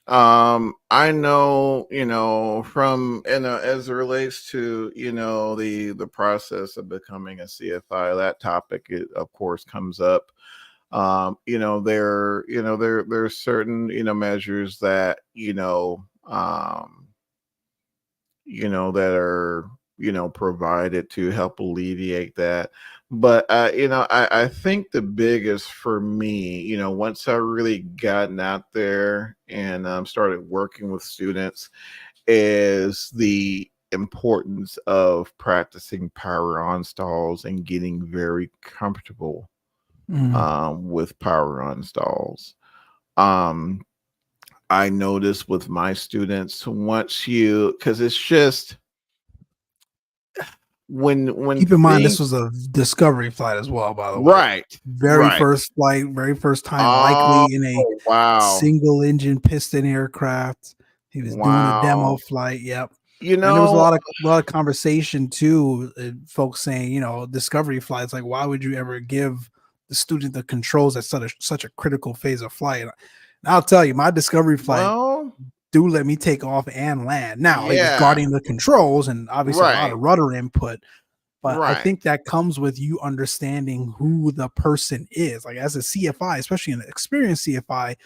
I know, from, as it relates to, the process of becoming a CFI, that topic, of course, comes up. There's certain, measures that, that are, provided to help alleviate that. But, I think the biggest for me, once I really gotten out there and started working with students, is the importance of practicing power on stalls and getting very comfortable with power on stalls. I noticed with my students, because it's just, when keep in mind this was a discovery flight as well, by the way. Right. First flight, very first time, likely in a single engine piston aircraft. He was doing a demo flight. Yep. And there was a lot of conversation too, folks saying, discovery flights, like, why would you ever give the student the controls at such a critical phase of flight? And I'll tell you, my discovery flight do let me take off and land. Now, it was guarding the controls and obviously a lot of rudder input, but I think that comes with you understanding who the person is. Like, as a CFI, especially an experienced CFI,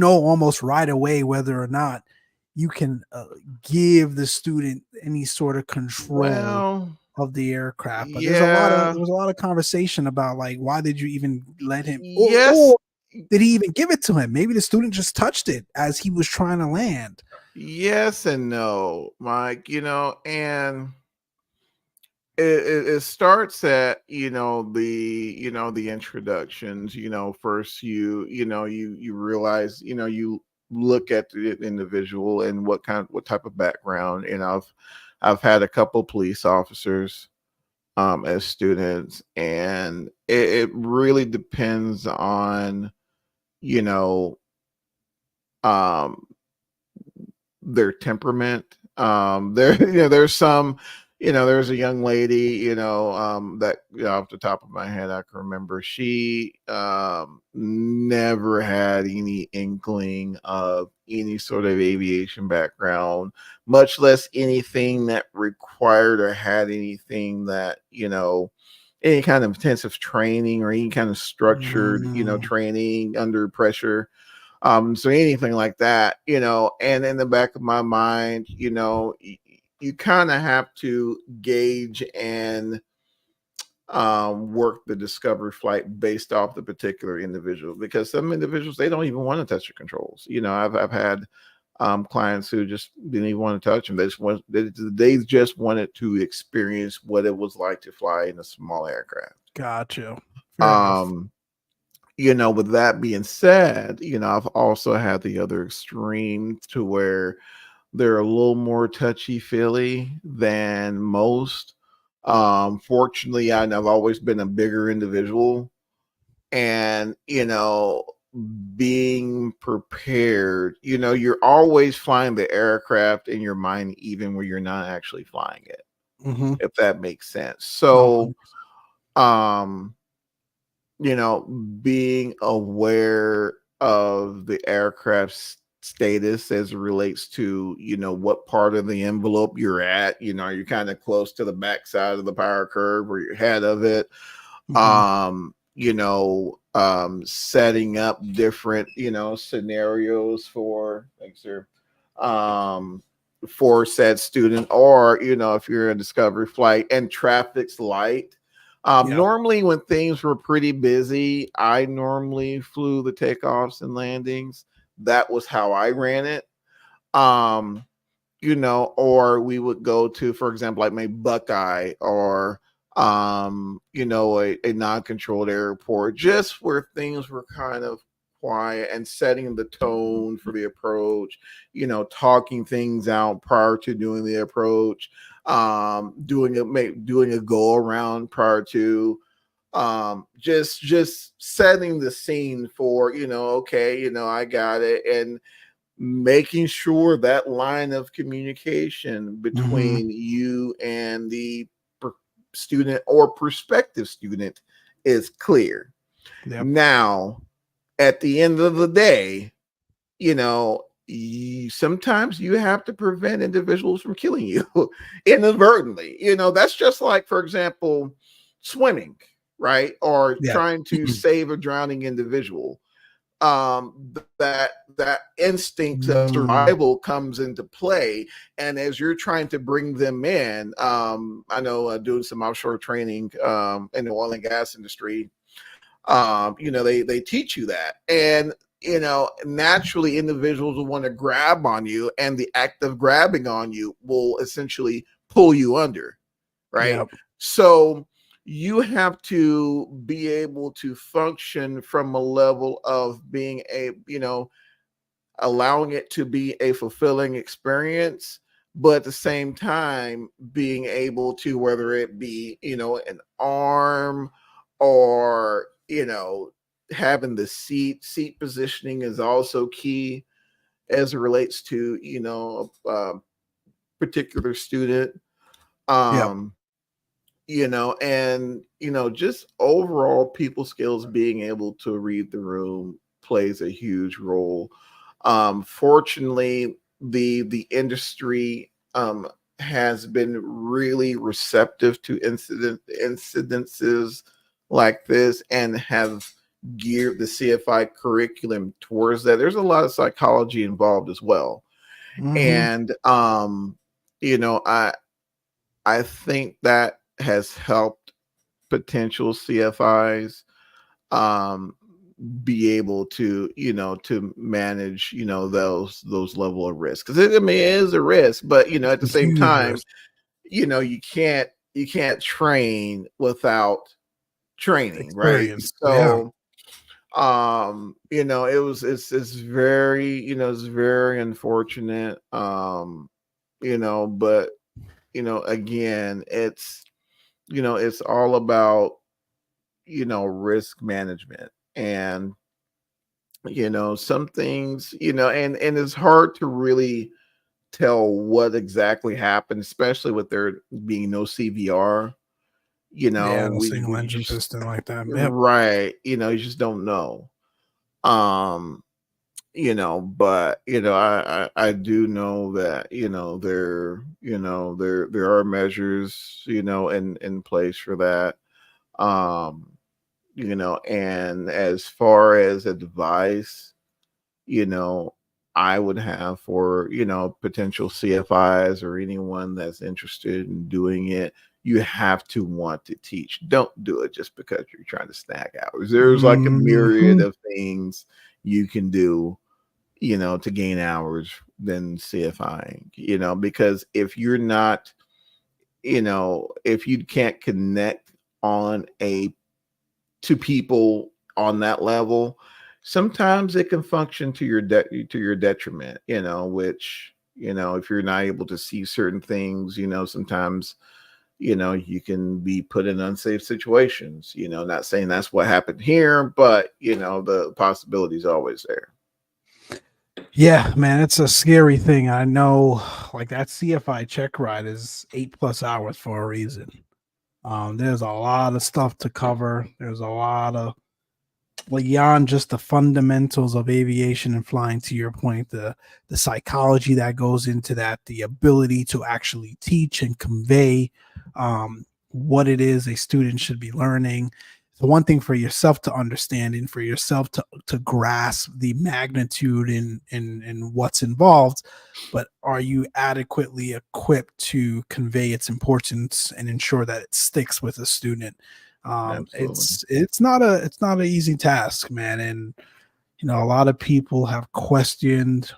almost right away whether or not you can give the student any sort of control of the aircraft. But there was a lot of conversation about, like, why did you even let him? did he even give it to him? Maybe the student just touched it as he was trying to land. Yes and no, Mike, and it starts at, the introductions, first you realize, you look at the individual and what type of background. And I've had a couple police officers as students, and it really depends on, um their temperament. There's some, there's a young lady, that, off the top of my head, I can remember, she never had any inkling of any sort of aviation background, much less anything that required or had anything that, any kind of intensive training or any kind of structured, training under pressure. So anything like that, and in the back of my mind, you kind of have to gauge and work the discovery flight based off the particular individual, because some individuals, they don't even want to touch the controls. I've had clients who just didn't even want to touch them. They just wanted to experience what it was like to fly in a small aircraft. Gotcha. With that being said, I've also had the other extreme to where they're a little more touchy-feely than most. Fortunately, I've always been a bigger individual, and, being prepared, you're always flying the aircraft in your mind, even when you're not actually flying it, if that makes sense. So, being aware of the aircraft's status as it relates to, what part of the envelope you're at. You're kind of close to the backside of the power curve or you're ahead of it. Setting up different, scenarios for, thanks, sir, for said student, or, if you're in discovery flight and traffic's light. Normally when things were pretty busy, I normally flew the takeoffs and landings. That was how I ran it. Or we would go to, for example, like maybe Buckeye or, a non-controlled airport, just where things were kind of quiet and setting the tone for the approach, talking things out prior to doing the approach, doing a go around prior to, just setting the scene for, okay, I got it, and making sure that line of communication between you and the student or prospective student is clear. Now, at the end of the day, sometimes you have to prevent individuals from killing you inadvertently. That's just like, for example, swimming, right? Or trying to save a drowning individual. That instinct of survival comes into play, and as you're trying to bring them in, I know doing some offshore training in the oil and gas industry, they teach you that, and naturally individuals will want to grab on you, and the act of grabbing on you will essentially pull you under, right? So you have to be able to function from a level of being allowing it to be a fulfilling experience, but at the same time being able to, whether it be, an arm or, having the seat positioning is also key as it relates to, particular student. And just overall people skills, being able to read the room plays a huge role. Fortunately, the industry has been really receptive to incidences like this, and have geared the CFI curriculum towards that. There's a lot of psychology involved as well. And I think that has helped potential CFIs be able to, to manage, those level of risk. Because it is a risk, but at the same time, risk. You can't train without training, experience. Right? So it's very, it's very unfortunate. But again, it's all about risk management. And some things, and it's hard to really tell what exactly happened, especially with there being no CVR. No single engine piston like that. Yep. Right. You just don't know. But I do know that, there are measures, in place for that. And as far as advice, I would have for, potential CFIs or anyone that's interested in doing it, you have to want to teach. Don't do it just because you're trying to snag hours. There's like a myriad of things you can do, to gain hours than CFIing, because if you're not, if you can't connect to people on that level, sometimes it can function to your detriment, which, if you're not able to see certain things, sometimes, you can be put in unsafe situations, not saying that's what happened here, but, the possibility is always there. Yeah, man, it's a scary thing. I know, like that CFI check ride is 8+ hours for a reason. There's a lot of stuff to cover. There's a lot of, beyond just the fundamentals of aviation and flying, to your point, the psychology that goes into that, the ability to actually teach and convey what it is a student should be learning. It's one thing for yourself to understand and for yourself to grasp the magnitude in what's involved, but are you adequately equipped to convey its importance and ensure that it sticks with a student? It's not an easy task, man. And a lot of people have questioned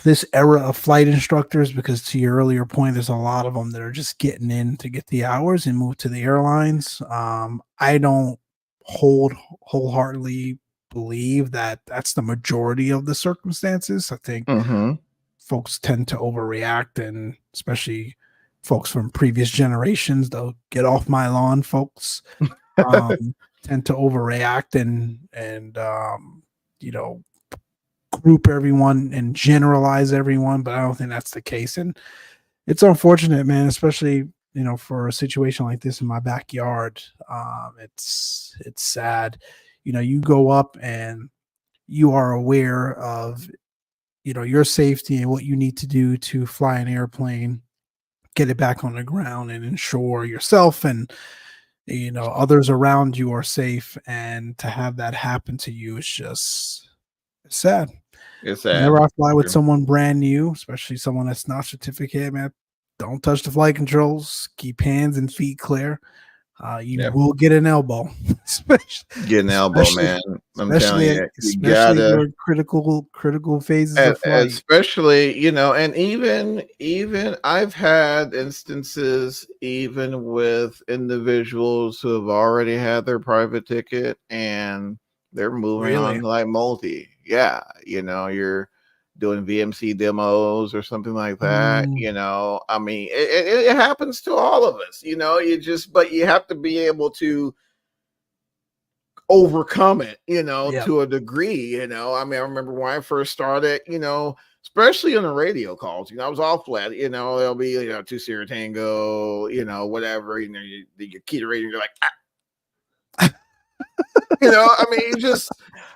this era of flight instructors, because to your earlier point, there's a lot of them that are just getting in to get the hours and move to the airlines. I don't wholeheartedly believe that that's the majority of the circumstances. I think folks tend to overreact, and especially folks from previous generations, they'll get off my lawn folks, tend to overreact and group everyone and generalize everyone, but I don't think that's the case. And it's unfortunate, man, especially, for a situation like this in my backyard. It's sad. You go up and you are aware of, your safety and what you need to do to fly an airplane, get it back on the ground, and ensure yourself and others around you are safe. And to have that happen to you is just sad. It's sad. Whenever I fly with someone brand new, especially someone that's not certificated, man, don't touch the flight controls. Keep hands and feet clear. You will get an elbow. Get an elbow, man. I'm telling you, you gotta during critical phases of flight. Especially, and even I've had instances, even with individuals who have already had their private ticket and they're moving on like multi. Yeah, you're doing VMC demos or something like that. I mean, it happens to all of us. But you have to be able to overcome it. To a degree. I mean, I remember when I first started. Especially on the radio calls. I was all flat. There'll be 2 Sierra Tango. Whatever. You key the radio. You're like. Ah. I mean, just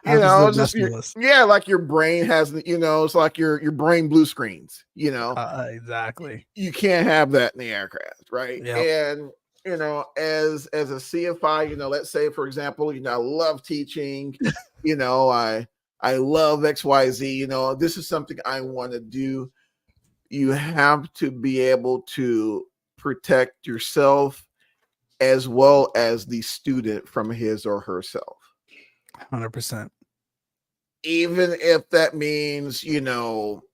like your brain has, it's like your brain blue screens, exactly. You can't have that in the aircraft, right? Yep. And as a CFI, let's say, for example, I love teaching, I love XYZ, this is something I want to do. You have to be able to protect yourself as well as the student from his or herself. 100%. Even if that means,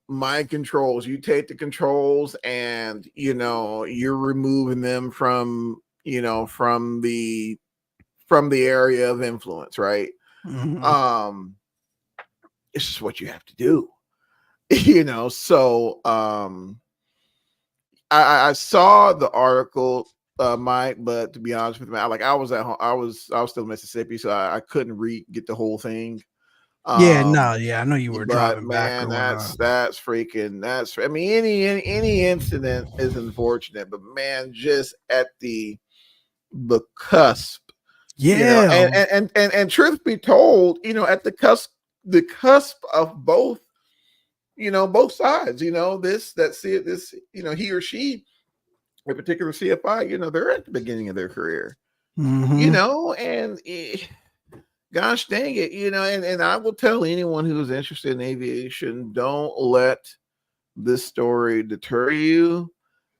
mind controls, you take the controls and, you're removing them from the area of influence, right? Mm-hmm. It's just what you have to do, so I saw the article, Mike, but to be honest with you, I was at home, I was still in Mississippi, so I couldn't get the whole thing. I know you were driving back. That's I mean, any incident is unfortunate, but man, just at the cusp, and truth be told, at the cusp of both, both sides, he or she, a particular CFI, they're at the beginning of their career, and gosh dang it, and I will tell anyone who's interested in aviation, don't let this story deter you,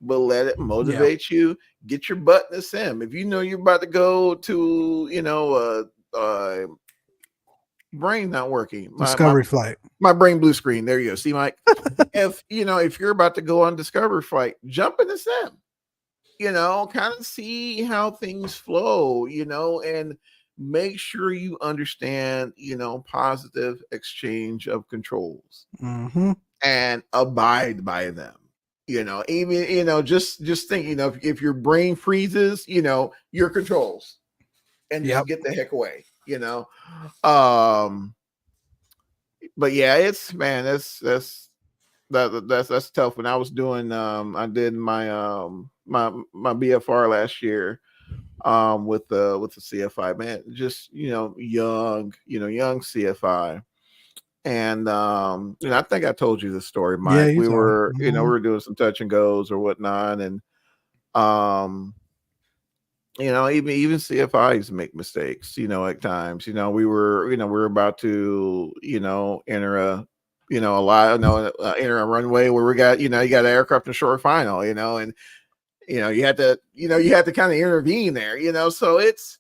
but let it motivate you. Get your butt in the sim. If you're about to go to, brain not working. Discovery flight. My brain blue screen. There you go. See, Mike, if you're about to go on Discovery flight, jump in the sim, kind of see how things flow, and make sure you understand, positive exchange of controls, and abide by them. Even, just think, if your brain freezes, your controls, and just get the heck away, but yeah, that's tough. When I was doing, I did my my BFR last year, with the CFI, man, just young CFI, and I think I told you the story, Mike. We were we were doing some touch and goes or whatnot, and even CFIs make mistakes, at times. We were about to enter a enter a runway where we got you got an aircraft and short final, and you had to kind of intervene there, so it's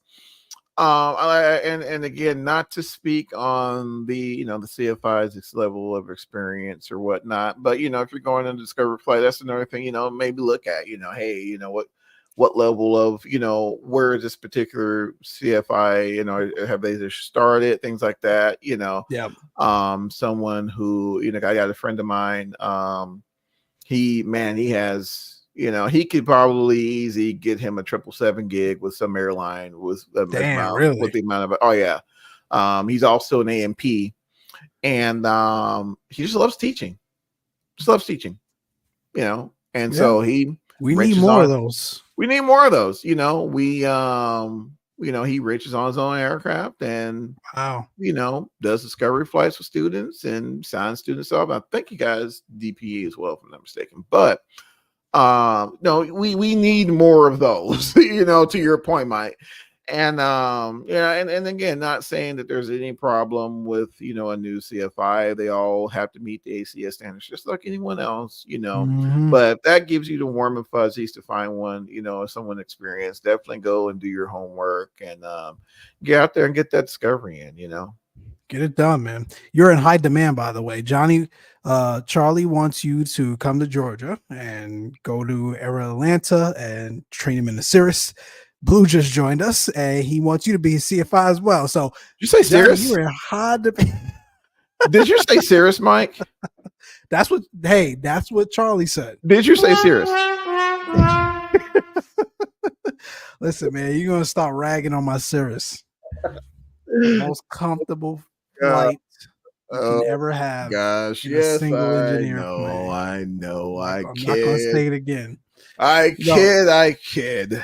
and again, not to speak on the the CFI's level of experience or whatnot, but if you're going on Discovery flight, that's another thing, maybe look at, hey, what level of, where is this particular CFI, have they just started, things like that, someone who, I got a friend of mine, he has, he could probably easily get him a 777 gig with some airline with with the amount of, he's also an AMP, and he just loves teaching, and so we need more of those. We need more of those, he riches on his own aircraft, and does Discovery flights with students and signs students off. I think he got his DPE as well, if I'm not mistaken, but no, we need more of those, to your point, Mike. And and again, not saying that there's any problem with a new CFI. They all have to meet the ACS standards just like anyone else, but that gives you the warm and fuzzies to find one, someone experienced. Definitely go and do your homework and get out there and get that discovery in, Get it done, man. You're in high demand, by the way. Charlie wants you to come to Georgia and go to Aero Atlanta and train him in the Cirrus. Blue just joined us, and he wants you to be a CFI as well. So, did you say Cirrus? You're in high demand. Did you say Cirrus, Mike? That's what Charlie said. Did you say Cirrus? Listen, man, you're gonna start ragging on my Cirrus. Most comfortable flight you can ever have. Gosh, yes, single engineer. I know. I'm not gonna say it again. I kid.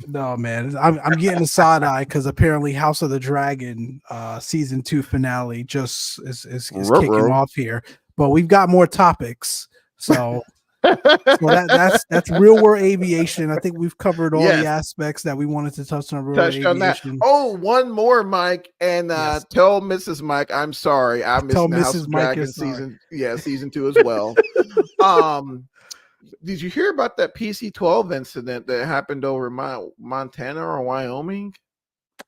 No, man, I'm getting a side eye because apparently House of the Dragon season 2 finale just is kicking off here. But we've got more topics, so that's real world aviation. I think we've covered all the aspects that we wanted to touch on. Aviation. Oh, one more, Mike, and tell Mrs. Mike I'm sorry. I missed the House of Dragon season 2 as well. did you hear about that PC-12 incident that happened over Montana or Wyoming?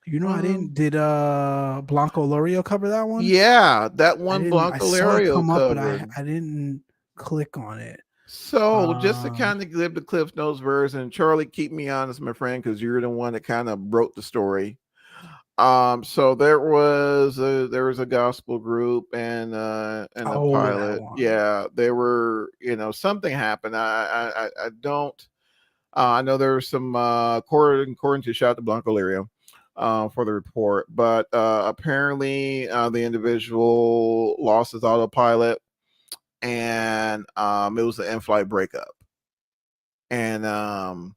You know, I didn't. Did Blanco Lorio cover that one? Yeah, that one Blanco Lorio covered. But I didn't click on it. So just to kind of give the Cliff Notes version, Charlie, keep me honest, my friend, because you're the one that kind of broke the story. So there was a gospel group and a pilot. Yeah, they were, something happened. I don't. I know there was some according to Shout to Blanco Lorio for the report, but apparently the individual lost his autopilot, and it was an in-flight breakup. And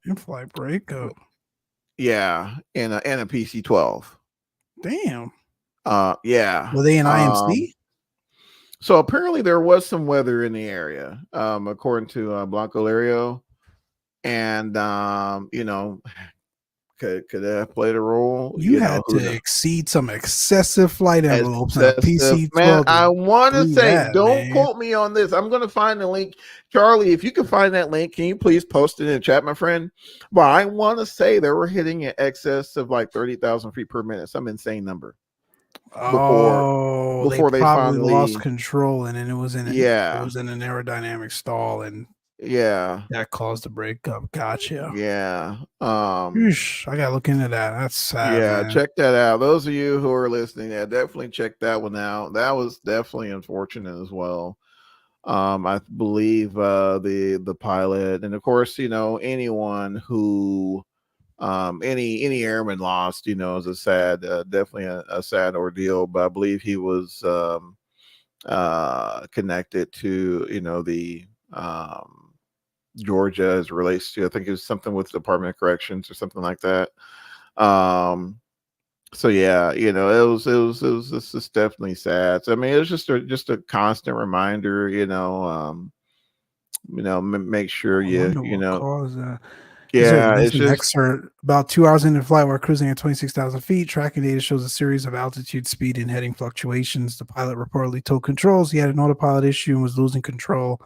in-flight breakup. Yeah, in a PC-12. Damn. Yeah. Were they in IMC? So apparently there was some weather in the area, according to Blanco Lorio. And could that have played a role? You had to exceed some excessive flight envelopes on PC-12. Man, I want to say, don't quote me on this. I'm going to find the link. Charlie, if you can find that link, can you please post it in the chat, my friend? But I want to say they were hitting in excess of like 30,000 feet per minute, some insane number. Before they finally lost control, and then it was in an aerodynamic stall, and that caused the breakup. Gotcha. Yeah. I gotta look into that. That's sad. Yeah, man. Check that out. Those of you who are listening, definitely check that one out. That was definitely unfortunate as well. I believe the pilot, and of course, anyone who any airman lost, is a sad, definitely a sad ordeal. But I believe he was connected to the Georgia as it relates to, I think it was something with the Department of Corrections or something like that. So yeah, it was just definitely sad. So, I mean, it was just a constant reminder, make sure it's just excerpt. About 2 hours into flight, while cruising at 26,000 feet, tracking data shows a series of altitude, speed, and heading fluctuations. The pilot reportedly told controls he had an autopilot issue and was losing control.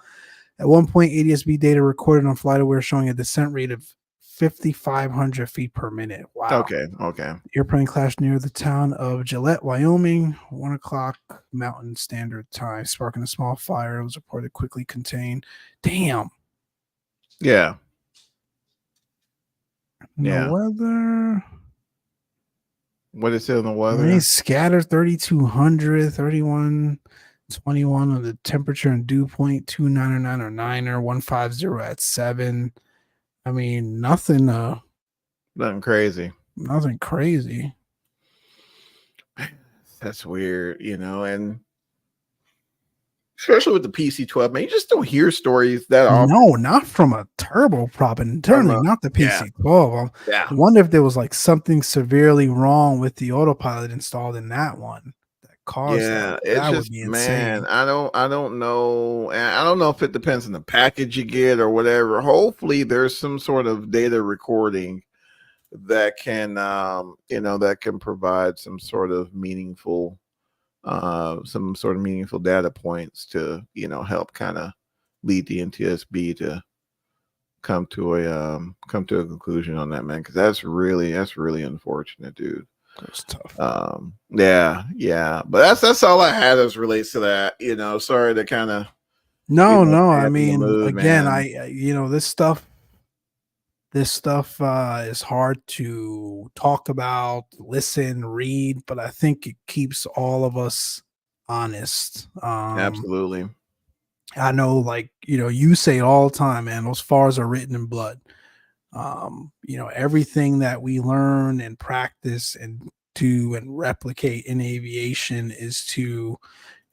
At one point, ADS-B data recorded on FlightAware showing a descent rate of 5,500 feet per minute. Wow. Okay. The airplane crashed near the town of Gillette, Wyoming, 1 o'clock Mountain Standard Time, sparking a small fire. It was reported quickly contained. Damn. Yeah. Weather. What is it in the weather? Rain scattered 3,200, 3121 on the temperature and dew point 299 or 9er, 150 at 7. I mean, nothing crazy. Nothing crazy. That's weird, and especially with the PC-12, man, you just don't hear stories that often. No, not from a turboprop, and certainly not the PC-12. Yeah. I wonder if there was like something severely wrong with the autopilot installed in that one that caused that. It's that just, would be insane. man, I don't know. And I don't know if it depends on the package you get or whatever. Hopefully there's some sort of data recording that can that can provide some sort of meaningful data points to help kind of lead the NTSB to come to a conclusion on that, man, because that's really unfortunate, dude. That's tough. But that's all I had as relates to that. Sorry to kind of I mean, again, man. This stuff is hard to talk about, listen, read, but I think it keeps all of us honest. Absolutely. I know, you say it all the time, man, those FARs are written in blood. Everything that we learn and practice and do and replicate in aviation is to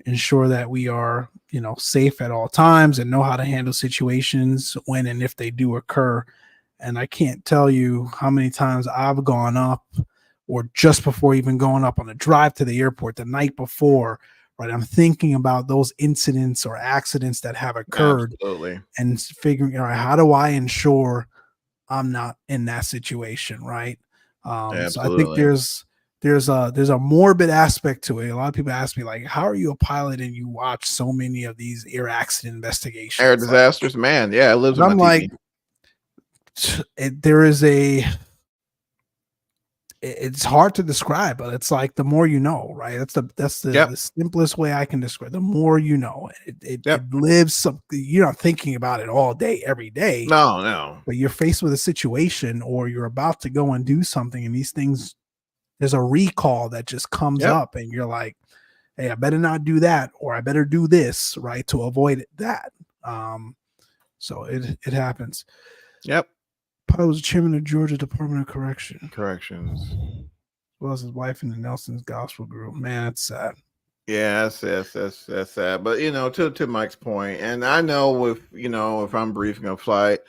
ensure that we are, safe at all times and know how to handle situations when and if they do occur. And I can't tell you how many times I've gone up, or just before even going up on the drive to the airport the night before, right? I'm thinking about those incidents or accidents that have occurred. Absolutely. And figuring out how do I ensure I'm not in that situation, right? So I think there's a morbid aspect to it. A lot of people ask me, like, how are you a pilot and you watch so many of these air accident investigations, air disasters? Like, man, yeah, it lives on my TV. There is it's hard to describe, but it's like the more you know, right? That's the simplest way I can describe. The more you know, it lives something. You're not thinking about it all day, every day. No. But you're faced with a situation, or you're about to go and do something, and these things, there's a recall that just comes up, and you're like, "Hey, I better not do that, or I better do this, right, to avoid that." So it happens. Yep. Pilot was chairman of Georgia Department of Corrections. As well as his wife in the Nelson's gospel group. Man, that's sad. Yeah, that's sad. But to Mike's point, and I know if I'm briefing a flight,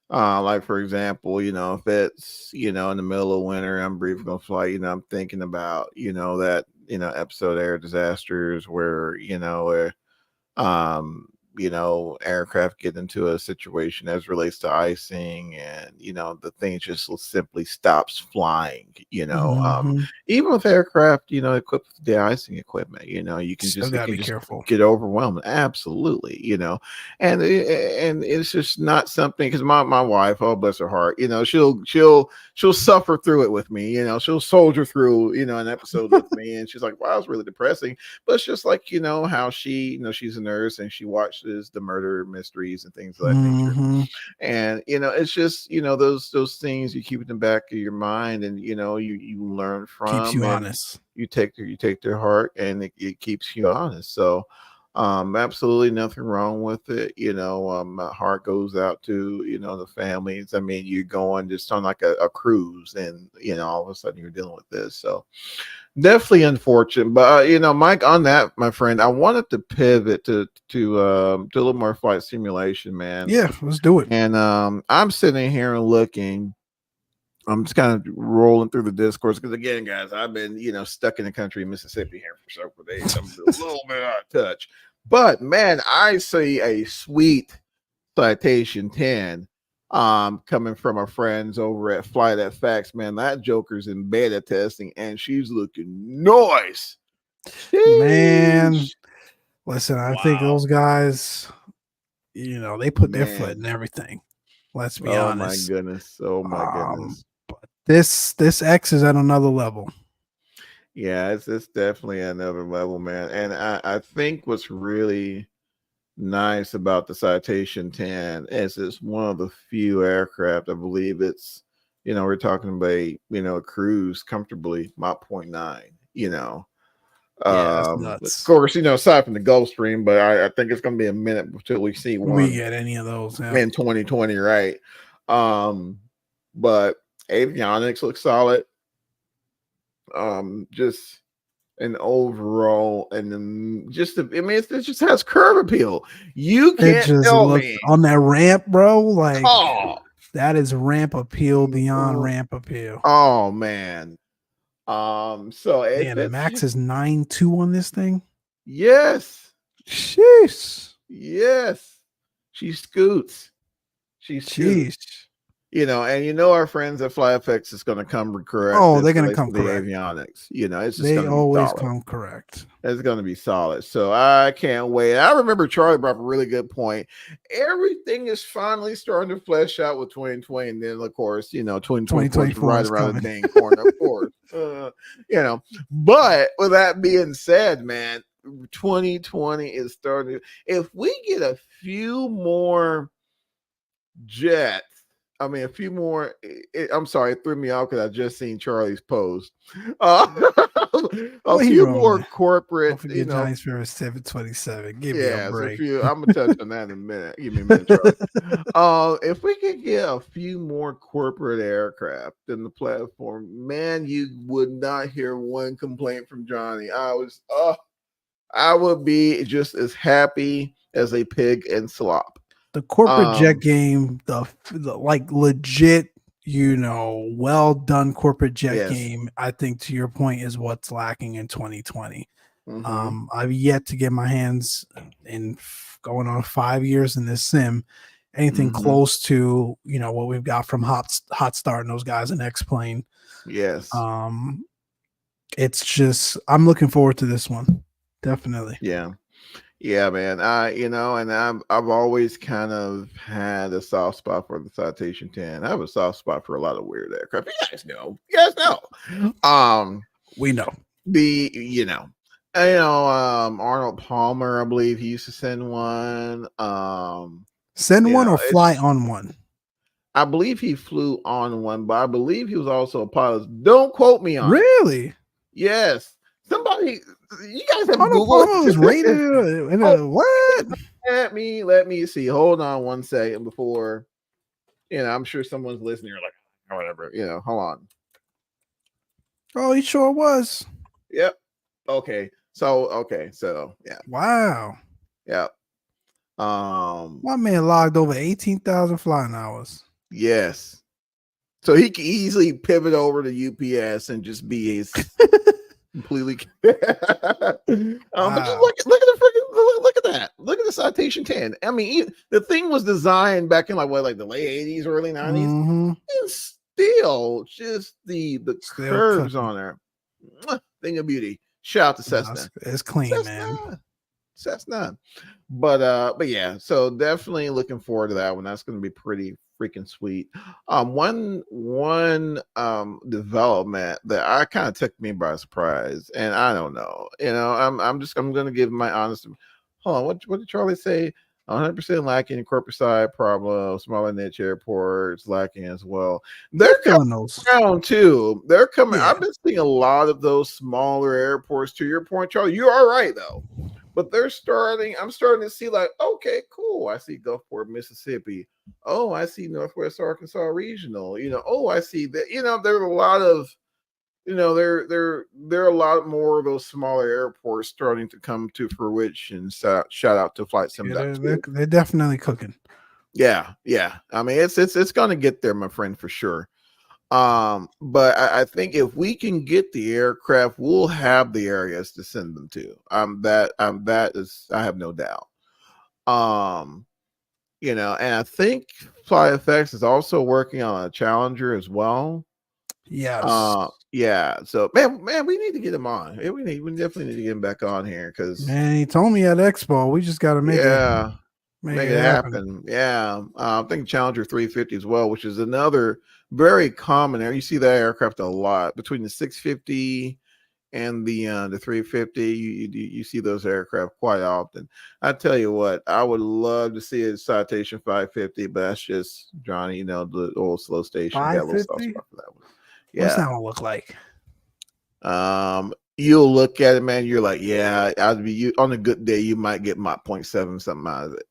like for example, if it's in the middle of winter, I'm briefing a flight, I'm thinking about that episode Air Disasters where aircraft get into a situation as relates to icing, and the thing just simply stops flying. Even with aircraft equipped with de-icing equipment, you can Still just be careful, get overwhelmed. Absolutely. And it's just not something, because my wife, oh bless her heart, she'll suffer through it with me. She'll soldier through an episode with me, and she's like, wow, it's really depressing. But it's just like how she she's a nurse and she watches the murder mysteries and things of that nature, and it's just those things you keep in the back of your mind, and you learn from, keeps you honest. You take their heart, and it keeps you honest. So absolutely nothing wrong with it. My heart goes out to the families. I mean, you're going just on like a cruise, and all of a sudden you're dealing with this. So definitely unfortunate. But Mike, on that, my friend, I wanted to pivot to a little more flight simulation, man. Yeah, let's do it. And I'm sitting here and looking. I'm just kind of rolling through the discourse because, again, guys, I've been stuck in the country of Mississippi here for several days. I'm a little bit out of touch. But man, I see a sweet Citation 10 coming from our friends over at Flight FX. Man, that joker's in beta testing, and she's looking nice. Man, listen, I think those guys, they put their foot in everything. Let's be honest. Oh my goodness. But this X is at another level. Yeah, it's definitely another level, man. And I think what's really nice about the Citation 10 is it's one of the few aircraft, I believe it's, we're talking about, a cruise comfortably Mach 0.9, of course, aside from the Gulfstream, but I think it's going to be a minute until we see one. We get any of those in 2020, right? But avionics looks solid. Just an overall, and then it just has curve appeal. You can't tell me on that ramp, bro. Like, that is ramp appeal beyond ramp appeal. Oh man. So the max is 9.2 on this thing. Yes. Sheesh. Yes. She scoots. And our friends at FlyFX is going to come correct. Oh, they're going to come correct. The avionics, it's just they always come correct. It's going to be solid. So I can't wait. I remember Charlie brought up a really good point. Everything is finally starting to flesh out with 2020, and then of course, 2024 is right around the dang corner, of course. But with that being said, man, 2020 is starting. If we get a few more jets. A few more. I'm sorry, it threw me off because I just seen Charlie's post. A few more corporate. Don't forget Giants for 727. Give me a break. I'm gonna touch on that in a minute. Give me a minute, Charlie. If we could get a few more corporate aircraft in the platform, man, you would not hear one complaint from Johnny. I would be just as happy as a pig in slop. The corporate jet game, the like legit, well done corporate jet game, I think, to your point, is what's lacking in 2020. I've yet to get my hands in, going on 5 years in this sim, anything close to what we've got from Hot Start and those guys in X-Plane. Yes. It's just I'm looking forward to this one. Definitely. Yeah. Yeah, man. And I've always kind of had a soft spot for the Citation 10. I have a soft spot for a lot of weird aircraft. You guys know. We know. Arnold Palmer, I believe he used to send one. Send one or fly on one? I believe he flew on one, but I believe he was also a pilot. Don't quote me on Really? Yes. Somebody, you guys have Arnold Palmer was rated in a what? Let me see. Hold on one second before, I'm sure someone's listening. You're like, or whatever, hold on. Oh, he sure was. Yep. Okay. So, yeah. Wow. Yep. My man logged over 18,000 flying hours. Yes. So he can easily pivot over to UPS and just be his completely. Wow. But just look at that. Look at the Citation 10. I mean, the thing was designed back in the late 80s, early 90s. Mm-hmm. And still just the curves on there. Thing of beauty. Shout out to Cessna. It's clean, man. Cessna. But yeah, so definitely looking forward to that one. That's going to be pretty freaking sweet. One development that I kind of took me by surprise, and I don't know. I'm going to give my honest. Hold on, what did Charlie say? 100% lacking in corporate side problems, smaller niche airports lacking as well. They're coming around too. They're coming. Yeah. I've been seeing a lot of those smaller airports. To your point, Charlie, you are right though. But I'm starting to see okay, cool. I see Gulfport, Mississippi. Oh, I see Northwest Arkansas Regional. Oh, I see that. There's a lot of, there are a lot more of those smaller airports starting to come to fruition. Shout out to Flight Sim. They're definitely cooking. Yeah. I mean, it's going to get there, my friend, for sure. But I think if we can get the aircraft, we'll have the areas to send them to. That is, I have no doubt. And I think FlyFX is also working on a Challenger as well. Yes. Yeah. So man, we need to get him on. We definitely need to get him back on here because he told me at Expo we just got to make it happen. Yeah. I think Challenger 350 as well, which is another very common air. You see that aircraft a lot between the 650 and the 350. You see those aircraft quite often. I tell you what, I would love to see a Citation 550, but that's just Johnny, the old slow station. 550? Got a for that one. Yeah. What's that one look like? You'll look at it, man. You're like, yeah, on a good day, you might get Mach 0.7 something out of it.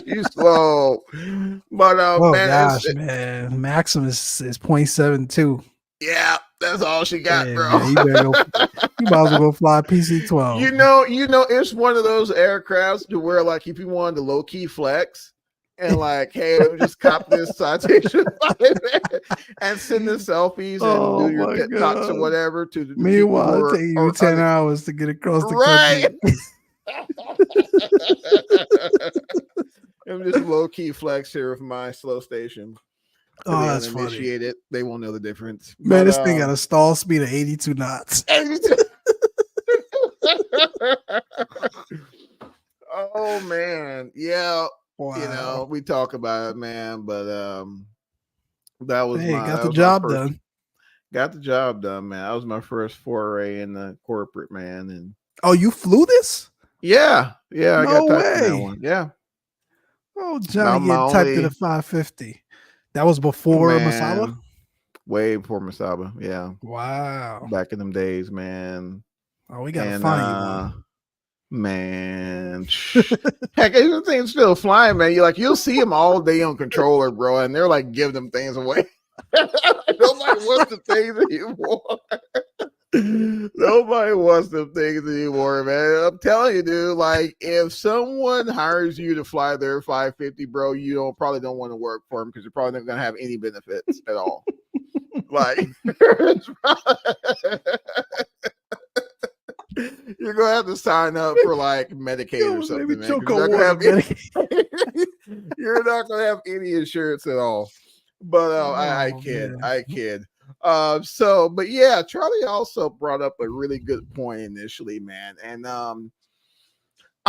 You slow, but man, Maxim is 0.72. Yeah, that's all she got, bro. Man, you might as well go fly PC-12. It's one of those aircrafts to where if you wanted to low key flex and hey, let me just cop this Citation and send the selfies and do your TikToks or whatever. Meanwhile, it takes you 10 hours to get across the country. I'm just low key flex here with my slow station. Oh, that's funny. They won't know the difference. Man, this thing got a stall speed of 82 knots. 82. Oh man, yeah. Wow. We talk about it, man, but that was got the job done. Got the job done, man. That was my first foray in the corporate, man. And oh, you flew this? Yeah. No I got way. That one. Yeah. Oh, Johnny get typed to the 550. That was before Masaba? Way before Masaba, yeah. Wow. Back in them days, man. Oh, we gotta find you one. Man. Heck, this thing's still flying, man. You'll see them all day on controller, bro, and they're giving them things away. Nobody wants the things anymore. Nobody wants them things anymore, man. I'm telling you, dude. If someone hires you to fly their 550, bro, you probably don't want to work for them because you're probably not going to have any benefits at all. You're gonna have to sign up for Medicaid or something, man. You're not gonna have any insurance at all. But I kid. But yeah, Charlie also brought up a really good point initially, man. And I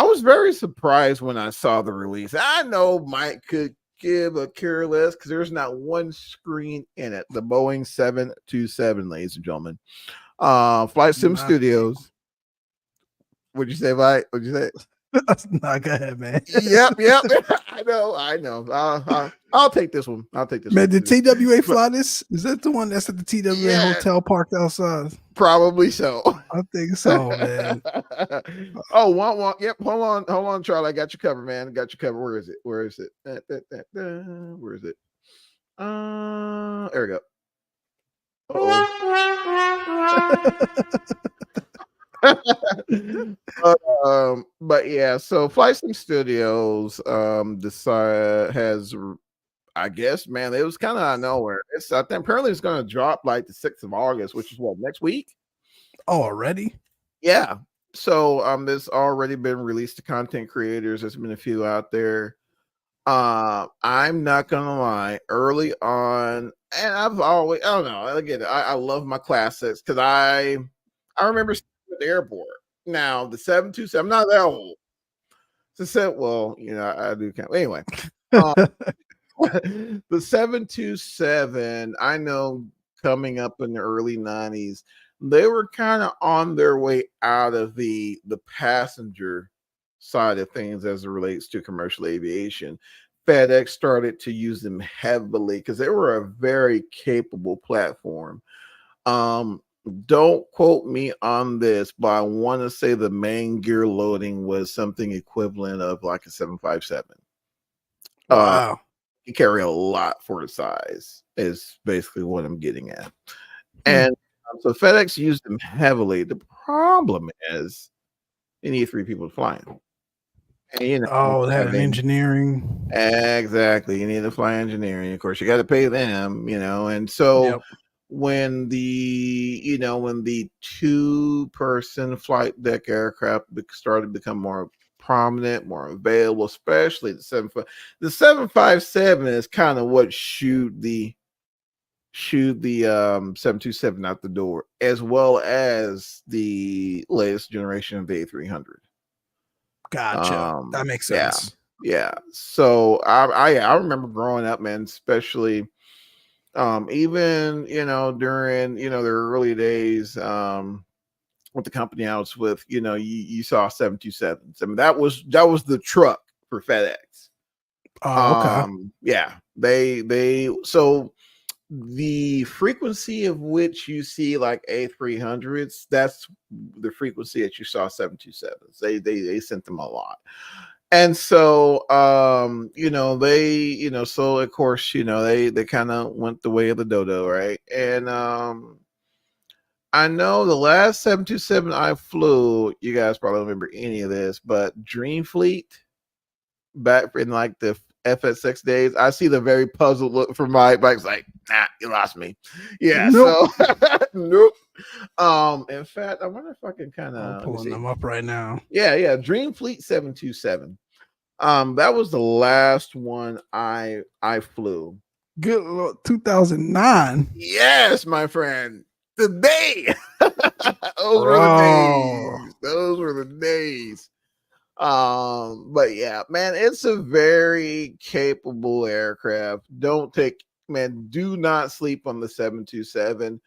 was very surprised when I saw the release. I know Mike could give a care less because there's not one screen in it. The Boeing 727, ladies and gentlemen. Flight Sim Studios. What'd you say, Mike? What'd you say? No, go ahead, man. Yep. I know. I'll take this one. Man, did TWA fly this? Is that the one that's at the TWA hotel parked outside? Probably so. I think so, man. One. Yep. Hold on, Charlie. I got you covered, man. I got you covered. Where is it? Where is it? There we go. But yeah, so Flight Sim Studios has, I guess, man, it was kind of out of nowhere. I think apparently it's going to drop like the 6th of August, which is what, next week? Oh, already? Yeah. So there's already been released to content creators. There's been a few out there. I'm not gonna lie, early on, and I don't know, again, I love my classics because I remember the airport. Now the 727, I'm not that old. So I do count. Anyway, the 727, I know coming up in the early 90s, they were kind of on their way out of the passenger side of things as it relates to commercial aviation. FedEx started to use them heavily because they were a very capable platform. Don't quote me on this, but I want to say the main gear loading was something equivalent of like a 757. Wow. You carry a lot for the size is basically what I'm getting at. And so FedEx used them heavily. The problem is you need 3 people flying. And, they have engineering. Exactly. You need to fly engineering. Of course, you got to pay them, and so when the 2-person flight deck aircraft started to become more prominent, more available, especially the 757 is kind of what shooed the 727 out the door, as well as the latest generation of the A300. Gotcha. That makes sense. Yeah. So I remember growing up, man, especially even during the early days with the company I was with, you saw 727s. I mean, that was the truck for FedEx. Oh, okay. Yeah. So the frequency of which you see like A300s, that's the frequency that you saw 727s. They sent them a lot. And so so of course, they kind of went the way of the dodo, right? And I know the last 727 I flew, you guys probably don't remember any of this, but Dream Fleet back in like the FSX days, I see the very puzzled look from Mike's like, nah, you lost me. Yeah, nope. So nope. In fact, I wonder if I can kind of pulling them up right now. Yeah, Dream Fleet 727. That was the last one I flew. Good Lord, 2009. Yes, my friend. The day. Those were the days. But yeah, man, it's a very capable aircraft. Do not sleep on the 727.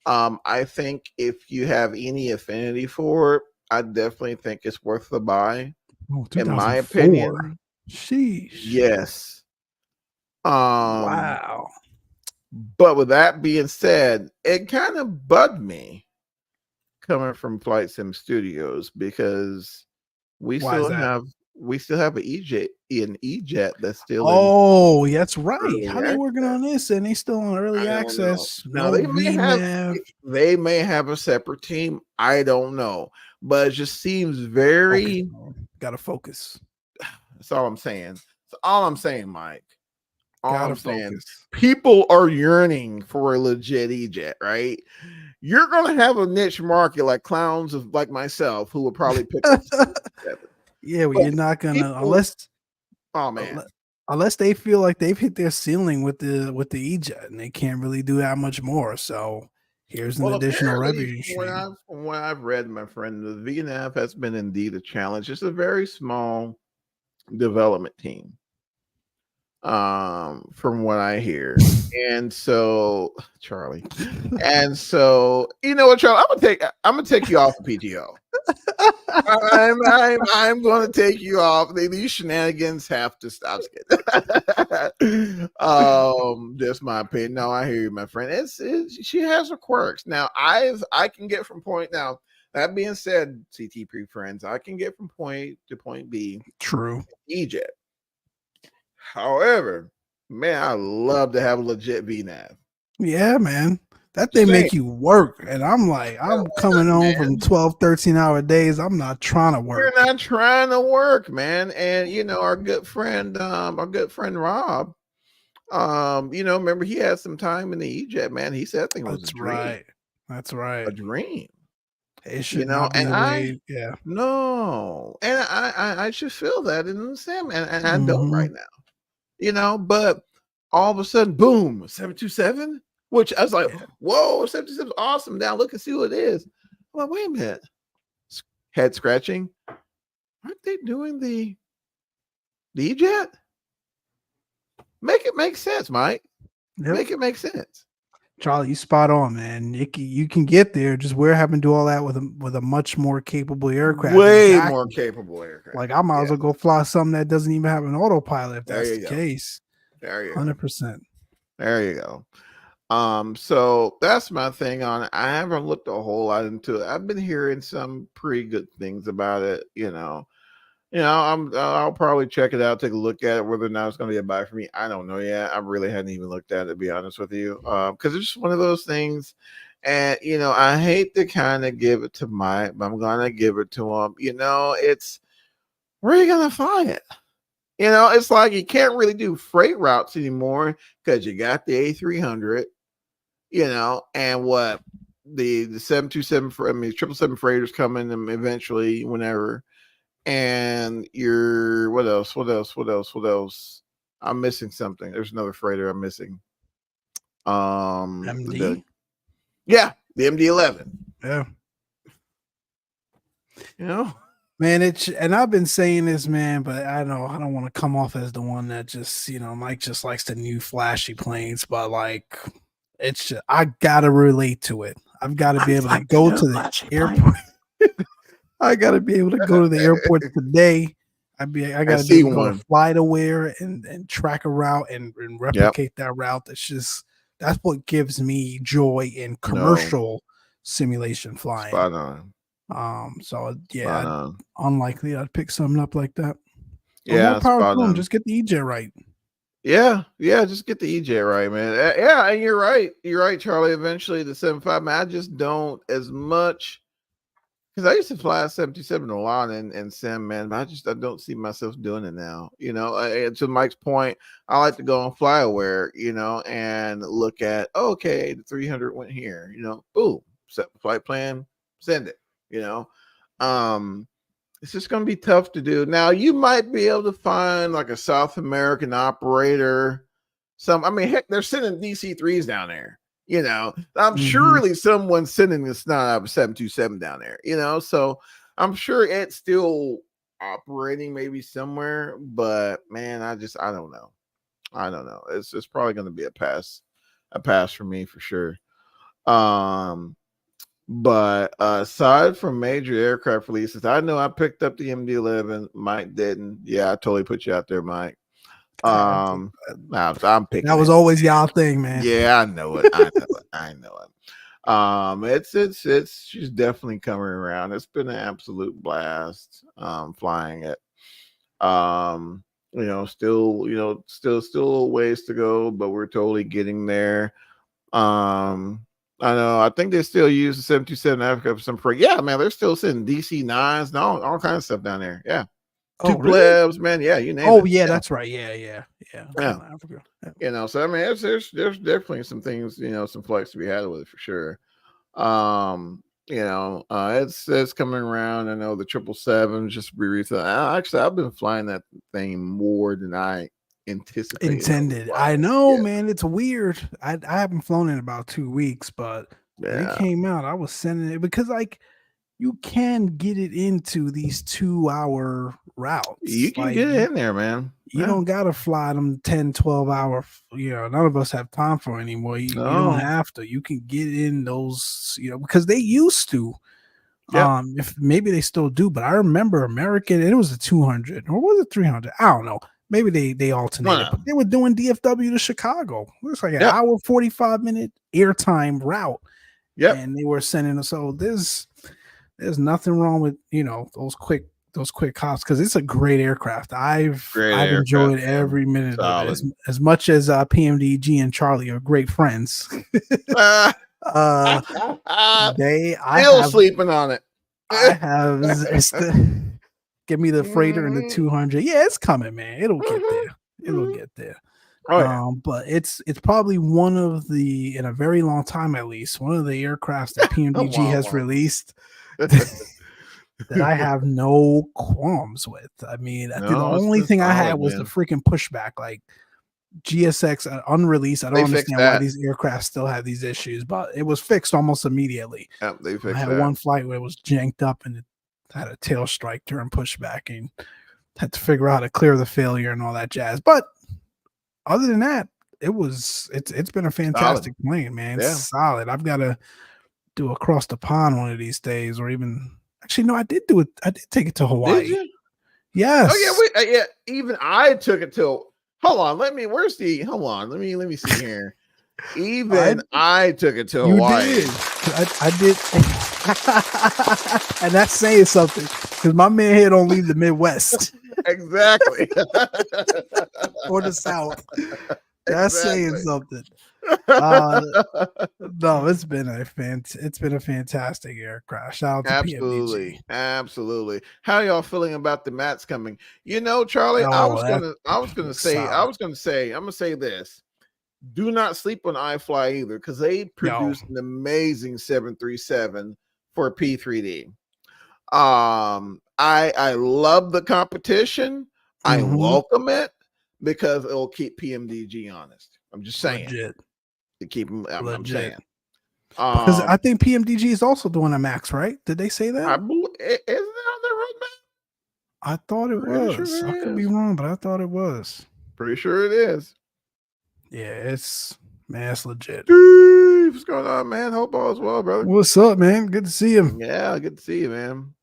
I think if you have any affinity for it, I definitely think it's worth the buy. In my opinion. Sheesh. Yes. Wow. But with that being said, it kind of bugged me coming from Flight Sim Studios because we still have an E-Jet that's still. Oh, that's right. How are they working on this? And they still on early access. Now they may have a separate team. I don't know, but it just seems very. Gotta focus. That's all I'm saying. That's all I'm saying, Mike. Gotta focus. People are yearning for a legit E-Jet, right? You're gonna have a niche market like clowns like myself who will probably pick up. Yeah, well, you're not gonna unless unless they feel like they've hit their ceiling with the E-Jet and they can't really do that much more. So here's an additional revenue stream. From what I've read, my friend, the VNAV has been indeed a challenge. It's a very small development team, from what I hear. And so, Charlie, and so, you know what, Charlie, I'm gonna take you off the PTO. I'm going to take you off. These shenanigans have to stop. Just my opinion. No, I hear you, my friend. She has her quirks. Now, I can get from point. Now, that being said, CTP friends, I can get from point to point B. True. E-Jet. However, man, I love to have a legit VNAV. Yeah, man. That they make you work. And I'm like, I'm coming home from 12, 13-hour days. I'm not trying to work. You're not trying to work, man. And you know, our good friend Rob, you know, remember he had some time in the E-Jet, man. He said that thing was a dream. Right. That's right. A dream. It should not be yeah. No. And I should feel that in the same, and I don't right now. You know, but all of a sudden, boom, 727. Which I was like, whoa, 727 is awesome. Now look and see what it is. Well, wait a minute. Head scratching. Aren't they doing the E-Jet? Make it make sense, Mike. Yep. Make it make sense. Charlie, you spot on, man. You can get there. Just we're having to do all that with a much more capable aircraft. Way more capable aircraft. Like I might as well go fly something that doesn't even have an autopilot if that's the case. There you go. 100%. There you go. So that's my thing on it. I haven't looked a whole lot into it. I've been hearing some pretty good things about it, you know. I'll probably check it out, take a look at it. Whether or not it's going to be a buy for me, I don't know yet. I really hadn't even looked at it, to be honest with you, because it's just one of those things. And you know, I hate to kind of give it to Mike, but I'm going to give it to him. You know, it's where are you going to fly it? You know, it's like you can't really do freight routes anymore because you got the A300. You know, and what the 727 777 freighters coming eventually, whenever. And what else? I'm missing something. There's another freighter I'm missing. MD? The MD-11. Yeah. You know? Man, and I've been saying this, man, but I don't want to come off as the one that just, you know, Mike just likes the new flashy planes, but like it's just, I gotta relate to it. I've got to be able to go to the airport. I got to be able to go to the airport today. I got to be able to fly to where and track a route and replicate that route. That's what gives me joy in commercial simulation flying. Spot on. So yeah, unlikely I'd pick something up like that. Yeah, just get the E-Jet right. Yeah, just get the E-Jet right, man. Yeah, and you're right, Charlie. Eventually, the 75. Man, I just don't as much because I used to fly a 727 a lot and sim, man. But I don't see myself doing it now. You know, to Mike's point, I like to go on FlyAware, you know, and look at okay, the 300 went here. You know, boom, set the flight plan, send it. You know, it's just going to be tough to do. Now, you might be able to find like a South American operator. Heck, they're sending DC-3s down there. You know, I'm surely someone's sending this not out of 727 down there. You know, so I'm sure it's still operating maybe somewhere. But man, I don't know. It's probably going to be a pass for me for sure. But aside from major aircraft releases, I know I picked up the MD-11. Mike didn't. Yeah, I totally put you out there, Mike. I'm picking. That was always y'all thing, man. Yeah, I know it. I know it. It's she's definitely coming around. It's been an absolute blast flying it. You know, still a ways to go, but we're totally getting there. I know. I think they still use the 727 Africa for some freight. Yeah, man, they're still sending DC-9s and all kinds of stuff down there. Yeah. Two plebs, man. Yeah, you name it. Oh, yeah, that's right. Yeah. You know, so I mean, there's definitely some things, you know, some flights to be had with it for sure. You know, it's coming around. I know the 777 just be recent. Actually, I've been flying that thing more than I intended. I know, man. It's weird. I haven't flown in about 2 weeks, but when it came out, I was sending it because like you can get it into these 2-hour routes. You can like, get it in there, man. You don't gotta fly them 10, 12 hour. None of us have time for it anymore. You don't have to. You can get in those, because they used to. Yep. If maybe they still do, but I remember American, and it was a 200 or was it 300? I don't know. Maybe they alternated, but they were doing DFW to Chicago. It was like an hour 45-minute airtime route. Yeah, and they were sending us. So there's nothing wrong with those quick hops because it's a great aircraft. I've enjoyed every minute of it as much as PMDG and Charlie are great friends. Sleeping on it. I have give me the freighter and the 200. Yeah, it's coming, man. It'll get there. But it's probably one of the, in a very long time at least, one of the aircrafts that PMDG has released that I have no qualms with. I mean, the only thing I had was the freaking pushback, like GSX unreleased. I don't understand why these aircraft still have these issues, but it was fixed almost immediately. Yeah, they fixed I had one flight where it was janked up and it had a tail strike during pushback and had to figure out how to clear the failure and all that jazz. But other than that, it's been a fantastic plane, man. It's solid. I've got to do across the pond one of these days, or even actually, no, I did do it. I did take it to Hawaii. Did you? Yes. Oh yeah, even I took it to. Hold on, let me see here. Even I took it to Hawaii. Did. I did. And that's saying something because my man here don't leave the Midwest. Exactly. Or the South. That's saying something. No, it's been a fantastic aircraft. Shout out to PMDG. Absolutely. How y'all feeling about the mats coming? Charlie, I'm gonna say this. Do not sleep on iFly either, because they produced an amazing 737 for P3D. I love the competition. I welcome it because it'll keep PMDG honest. I'm just saying. Legit. To keep them. I'm saying. Because I think PMDG is also doing a MAX, right? Did they say that? Isn't it on their roadmap? I thought it was. Sure I could be wrong, but I thought it was. Pretty sure it is. Yeah, it's legit. Dude, what's going on, man? Hope all is well, brother. What's up, man? Good to see you. Yeah, good to see you, man.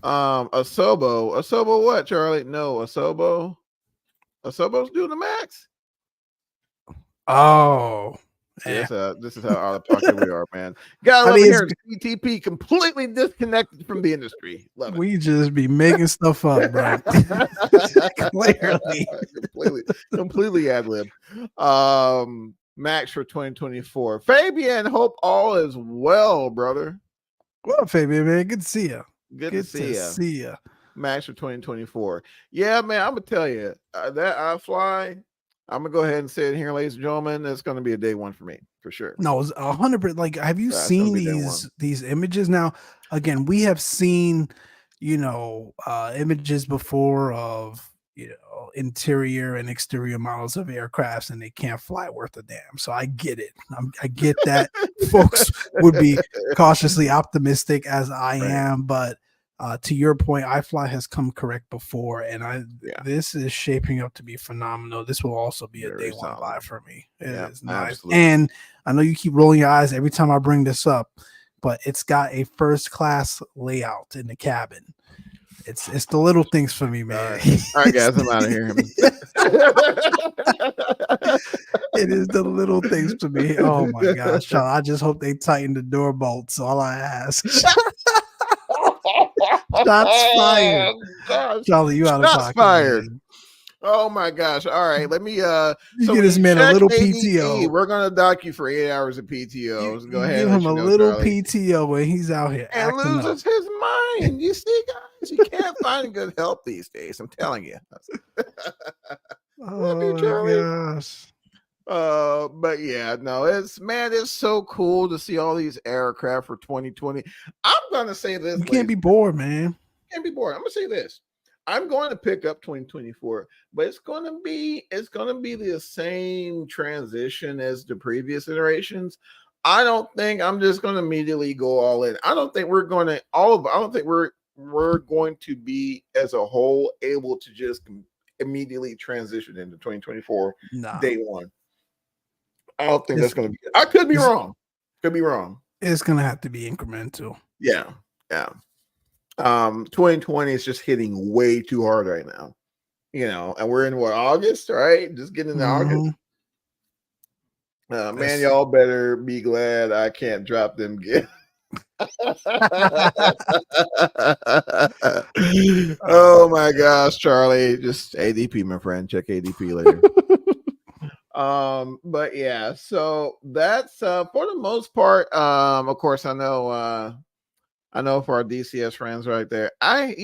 Asobo what, Charlie? No, Asobo's doing the MAX. Oh, yeah. This is how out of pocket we are, man. Gotta hear CTP completely disconnected from the industry. Love it. We just be making stuff up, bro. Clearly, completely ad lib. Max for 2024. Fabian, hope all is well, brother. Well, Fabian, man, good to see you. Good to see you. Max for 2024. Yeah, man, I'm gonna tell you that iFly. I'm gonna go ahead and say it here, ladies and gentlemen. It's gonna be a day one for me for sure. No, it's 100%. Like, have you seen these images? Now, again, we have seen, images before of interior and exterior models of aircrafts, and they can't fly worth a damn. So I get it. I get that folks would be cautiously optimistic, as I am, but. To your point, iFly has come correct before, and this is shaping up to be phenomenal. This will also be a day one buy for me. It is nice. Absolutely. And I know you keep rolling your eyes every time I bring this up, but it's got a first class layout in the cabin. It's the little things for me, man. All right, guys, I'm out of here. It is the little things for me. Oh my gosh, Sean, I just hope they tighten the door bolts. All I ask. Shots fired. Charlie, you out of pocket. Fired. Man. Oh my gosh. All right. Let me get this man a little PTO. We're gonna dock you for 8 hours of PTO. Let's go ahead and give him a little PTO when he's out here and loses his mind. You see, guys, you can't find good help these days. I'm telling you. Oh my gosh. But yeah, no, it's so cool to see all these aircraft for 2020. I'm gonna say this: you can't be bored, man. Can't be bored. I'm gonna say this: I'm going to pick up 2024, but it's going to be the same transition as the previous iterations. I don't think I'm just going to immediately go all in. I don't think we're going to I don't think we're going to be as a whole able to just immediately transition into 2024 day one. I don't think that's going to be. I could be wrong. Could be wrong. It's going to have to be incremental. Yeah. 2020 is just hitting way too hard right now, and we're in August, right? Just getting into August. Man, y'all better be glad I can't drop them gifts. Oh my gosh, Charlie, just ADP, my friend. Check ADP later. But yeah, so that's for the most part. Of course, I know for our DCS friends right there, I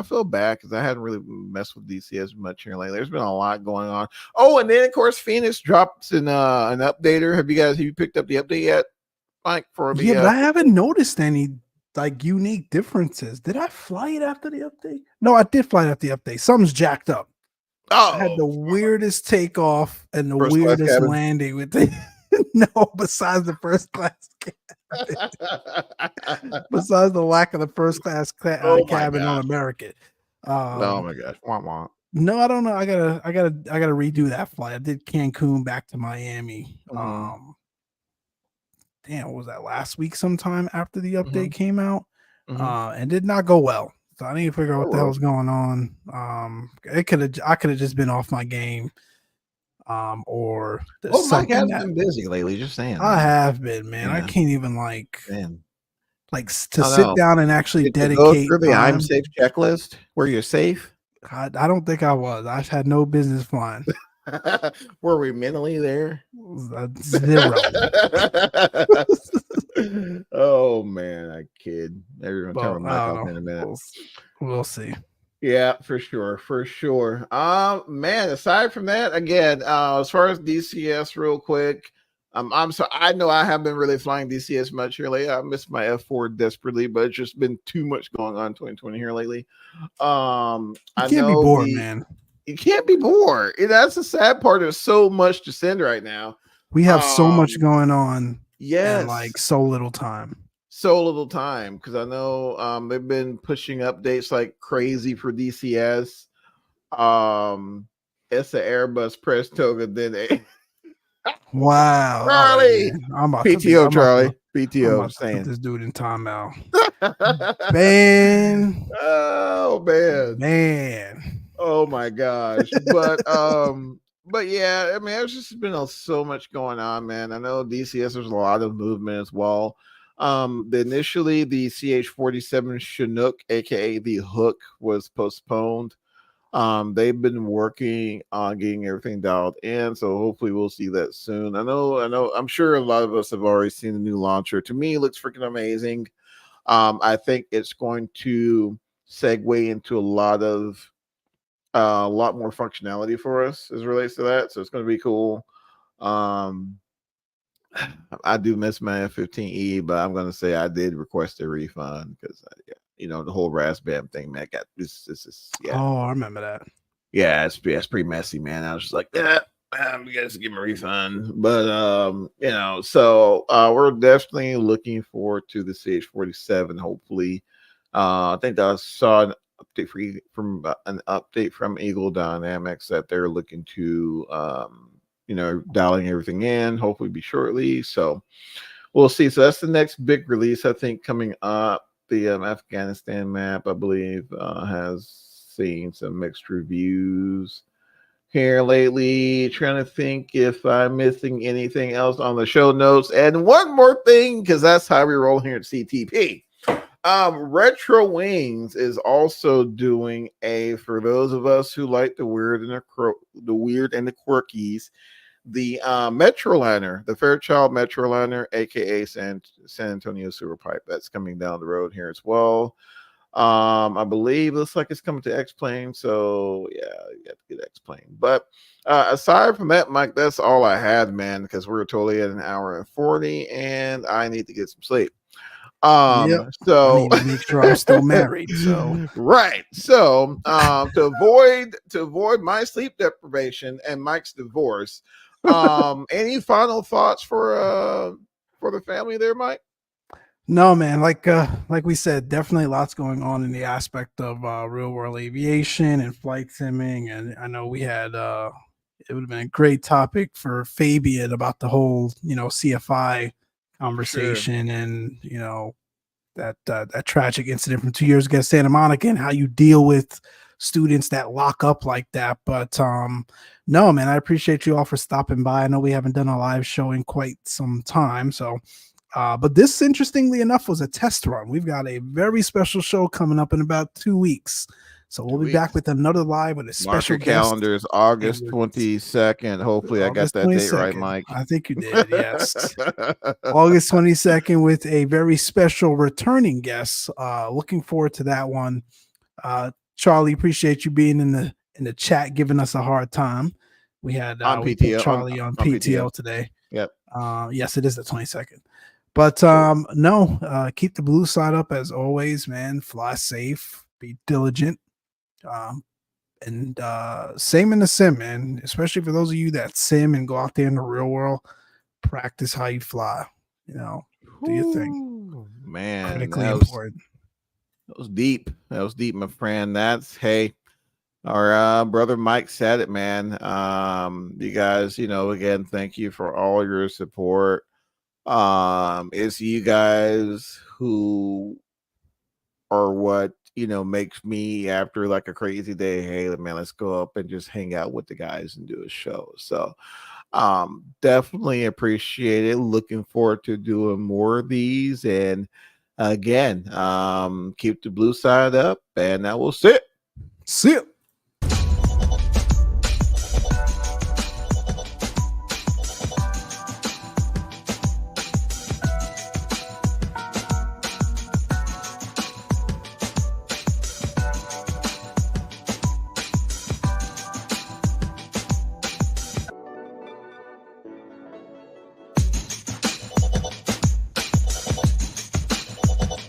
feel bad because I hadn't really messed with DCS much here lately. There's been a lot going on. Oh, and then of course Phoenix drops an updater. Have you picked up the update yet, Mike? But I haven't noticed any like unique differences. Did I fly it after the update? No, I did fly it after the update. Something's jacked up. I had the weirdest takeoff and the weirdest landing with it. No, besides the first class besides the lack of the first class cabin on American. Oh my gosh. Wah. No, I don't know. I gotta redo that flight. I did Cancun back to Miami. Damn, what was that last week sometime after the update came out? And did not go well. So I need to figure out what the hell was going on. I could have just been off my game. Or Mike has been busy lately. Just saying. I have been, man. Yeah. I can't even sit down and actually dedicate. Go through the I'm safe checklist where you're safe. I don't think I was. I had no business flying. Were we mentally there? 0. Oh man, I kid. Everyone tell me in a minute. We'll see. Yeah, for sure. Man, aside from that, again, as far as DCS, real quick, I'm sorry. I know I haven't been really flying DCS much here lately. I missed my F4 desperately, but it's just been too much going on in 2020 here lately. You can't be bored, man. You can't be bored. That's the sad part. There's so much to send right now. We have so much going on. Yes. And so little time. Because I know they've been pushing updates like crazy for DCS. It's an Airbus Prestoga, then wow, Charlie. PTO, Charlie. PTO saying this dude in timeout. Man. Oh man. Oh my gosh. But yeah, I mean, there's just been so much going on, man. I know DCS, there's a lot of movement as well. Initially the CH-47 Chinook, aka the Hook, was postponed. They've been working on getting everything dialed in, so hopefully we'll see that soon. I know. I'm sure a lot of us have already seen the new launcher. To me, it looks freaking amazing. I think it's going to segue into a lot more functionality for us as it relates to that. So it's going to be cool. I do miss my F-15E, but I'm going to say I did request a refund because, the whole RASBAM thing, man, got this. Yeah. Oh, I remember that. Yeah, it's pretty messy, man. I was just like, you guys give me a refund. But, so we're definitely looking forward to the CH-47, hopefully. I think I saw an update from Eagle Dynamics that they're looking to, dialing everything in, hopefully be shortly. So we'll see. So that's the next big release, I think, coming up. The Afghanistan map, I believe, has seen some mixed reviews here lately. Trying to think if I'm missing anything else on the show notes. And one more thing, because that's how we roll here at CTP. Retro Wings is also doing for those of us who like the weird and the quirkies, the Metroliner, the Fairchild Metroliner, aka San Antonio Sewer Pipe, that's coming down the road here as well. I believe looks like it's coming to X-Plane, so yeah, you got to get X-Plane. But aside from that, Mike, that's all I had, man, because we're totally at 1 hour and 40, and I need to get some sleep. So I need to make sure I'm still married. So right. So to avoid my sleep deprivation and Mike's divorce, any final thoughts for the family there, Mike? No, man, like we said, definitely lots going on in the aspect of real world aviation and flight simming. And I know we had it would have been a great topic for Fabian about the whole, CFI conversation, sure. And that tragic incident from 2 years ago at Santa Monica and how you deal with students that lock up like that. But no, man, I appreciate you all for stopping by. I know we haven't done a live show in quite some time, so but this, interestingly enough, was a test run. We've got a very special show coming up in about 2 weeks. So we'll be back with another live with a special guest. Calendars, August 22nd. Hopefully August I got that 22nd. Date right, Mike. I think you did, yes. August 22nd with a very special returning guest. Looking forward to that one. Charlie, appreciate you being in the chat, giving us a hard time. We had on PTO, Charlie on PTO today. Yep. Yes, it is the 22nd. But no, keep the blue side up as always, man. Fly safe, be diligent. And same in the sim, man. Especially for those of you that sim and go out there in the real world, practice how you fly. Do your thing, man. Critically important. That was deep. That was deep, my friend. That's our brother Mike said it, man. You guys, again, thank you for all your support. It's you guys who are what makes me, after like a crazy day, hey man, let's go up and just hang out with the guys and do a show. So definitely appreciate it. Looking forward to doing more of these, and again, keep the blue side up, and that will sit.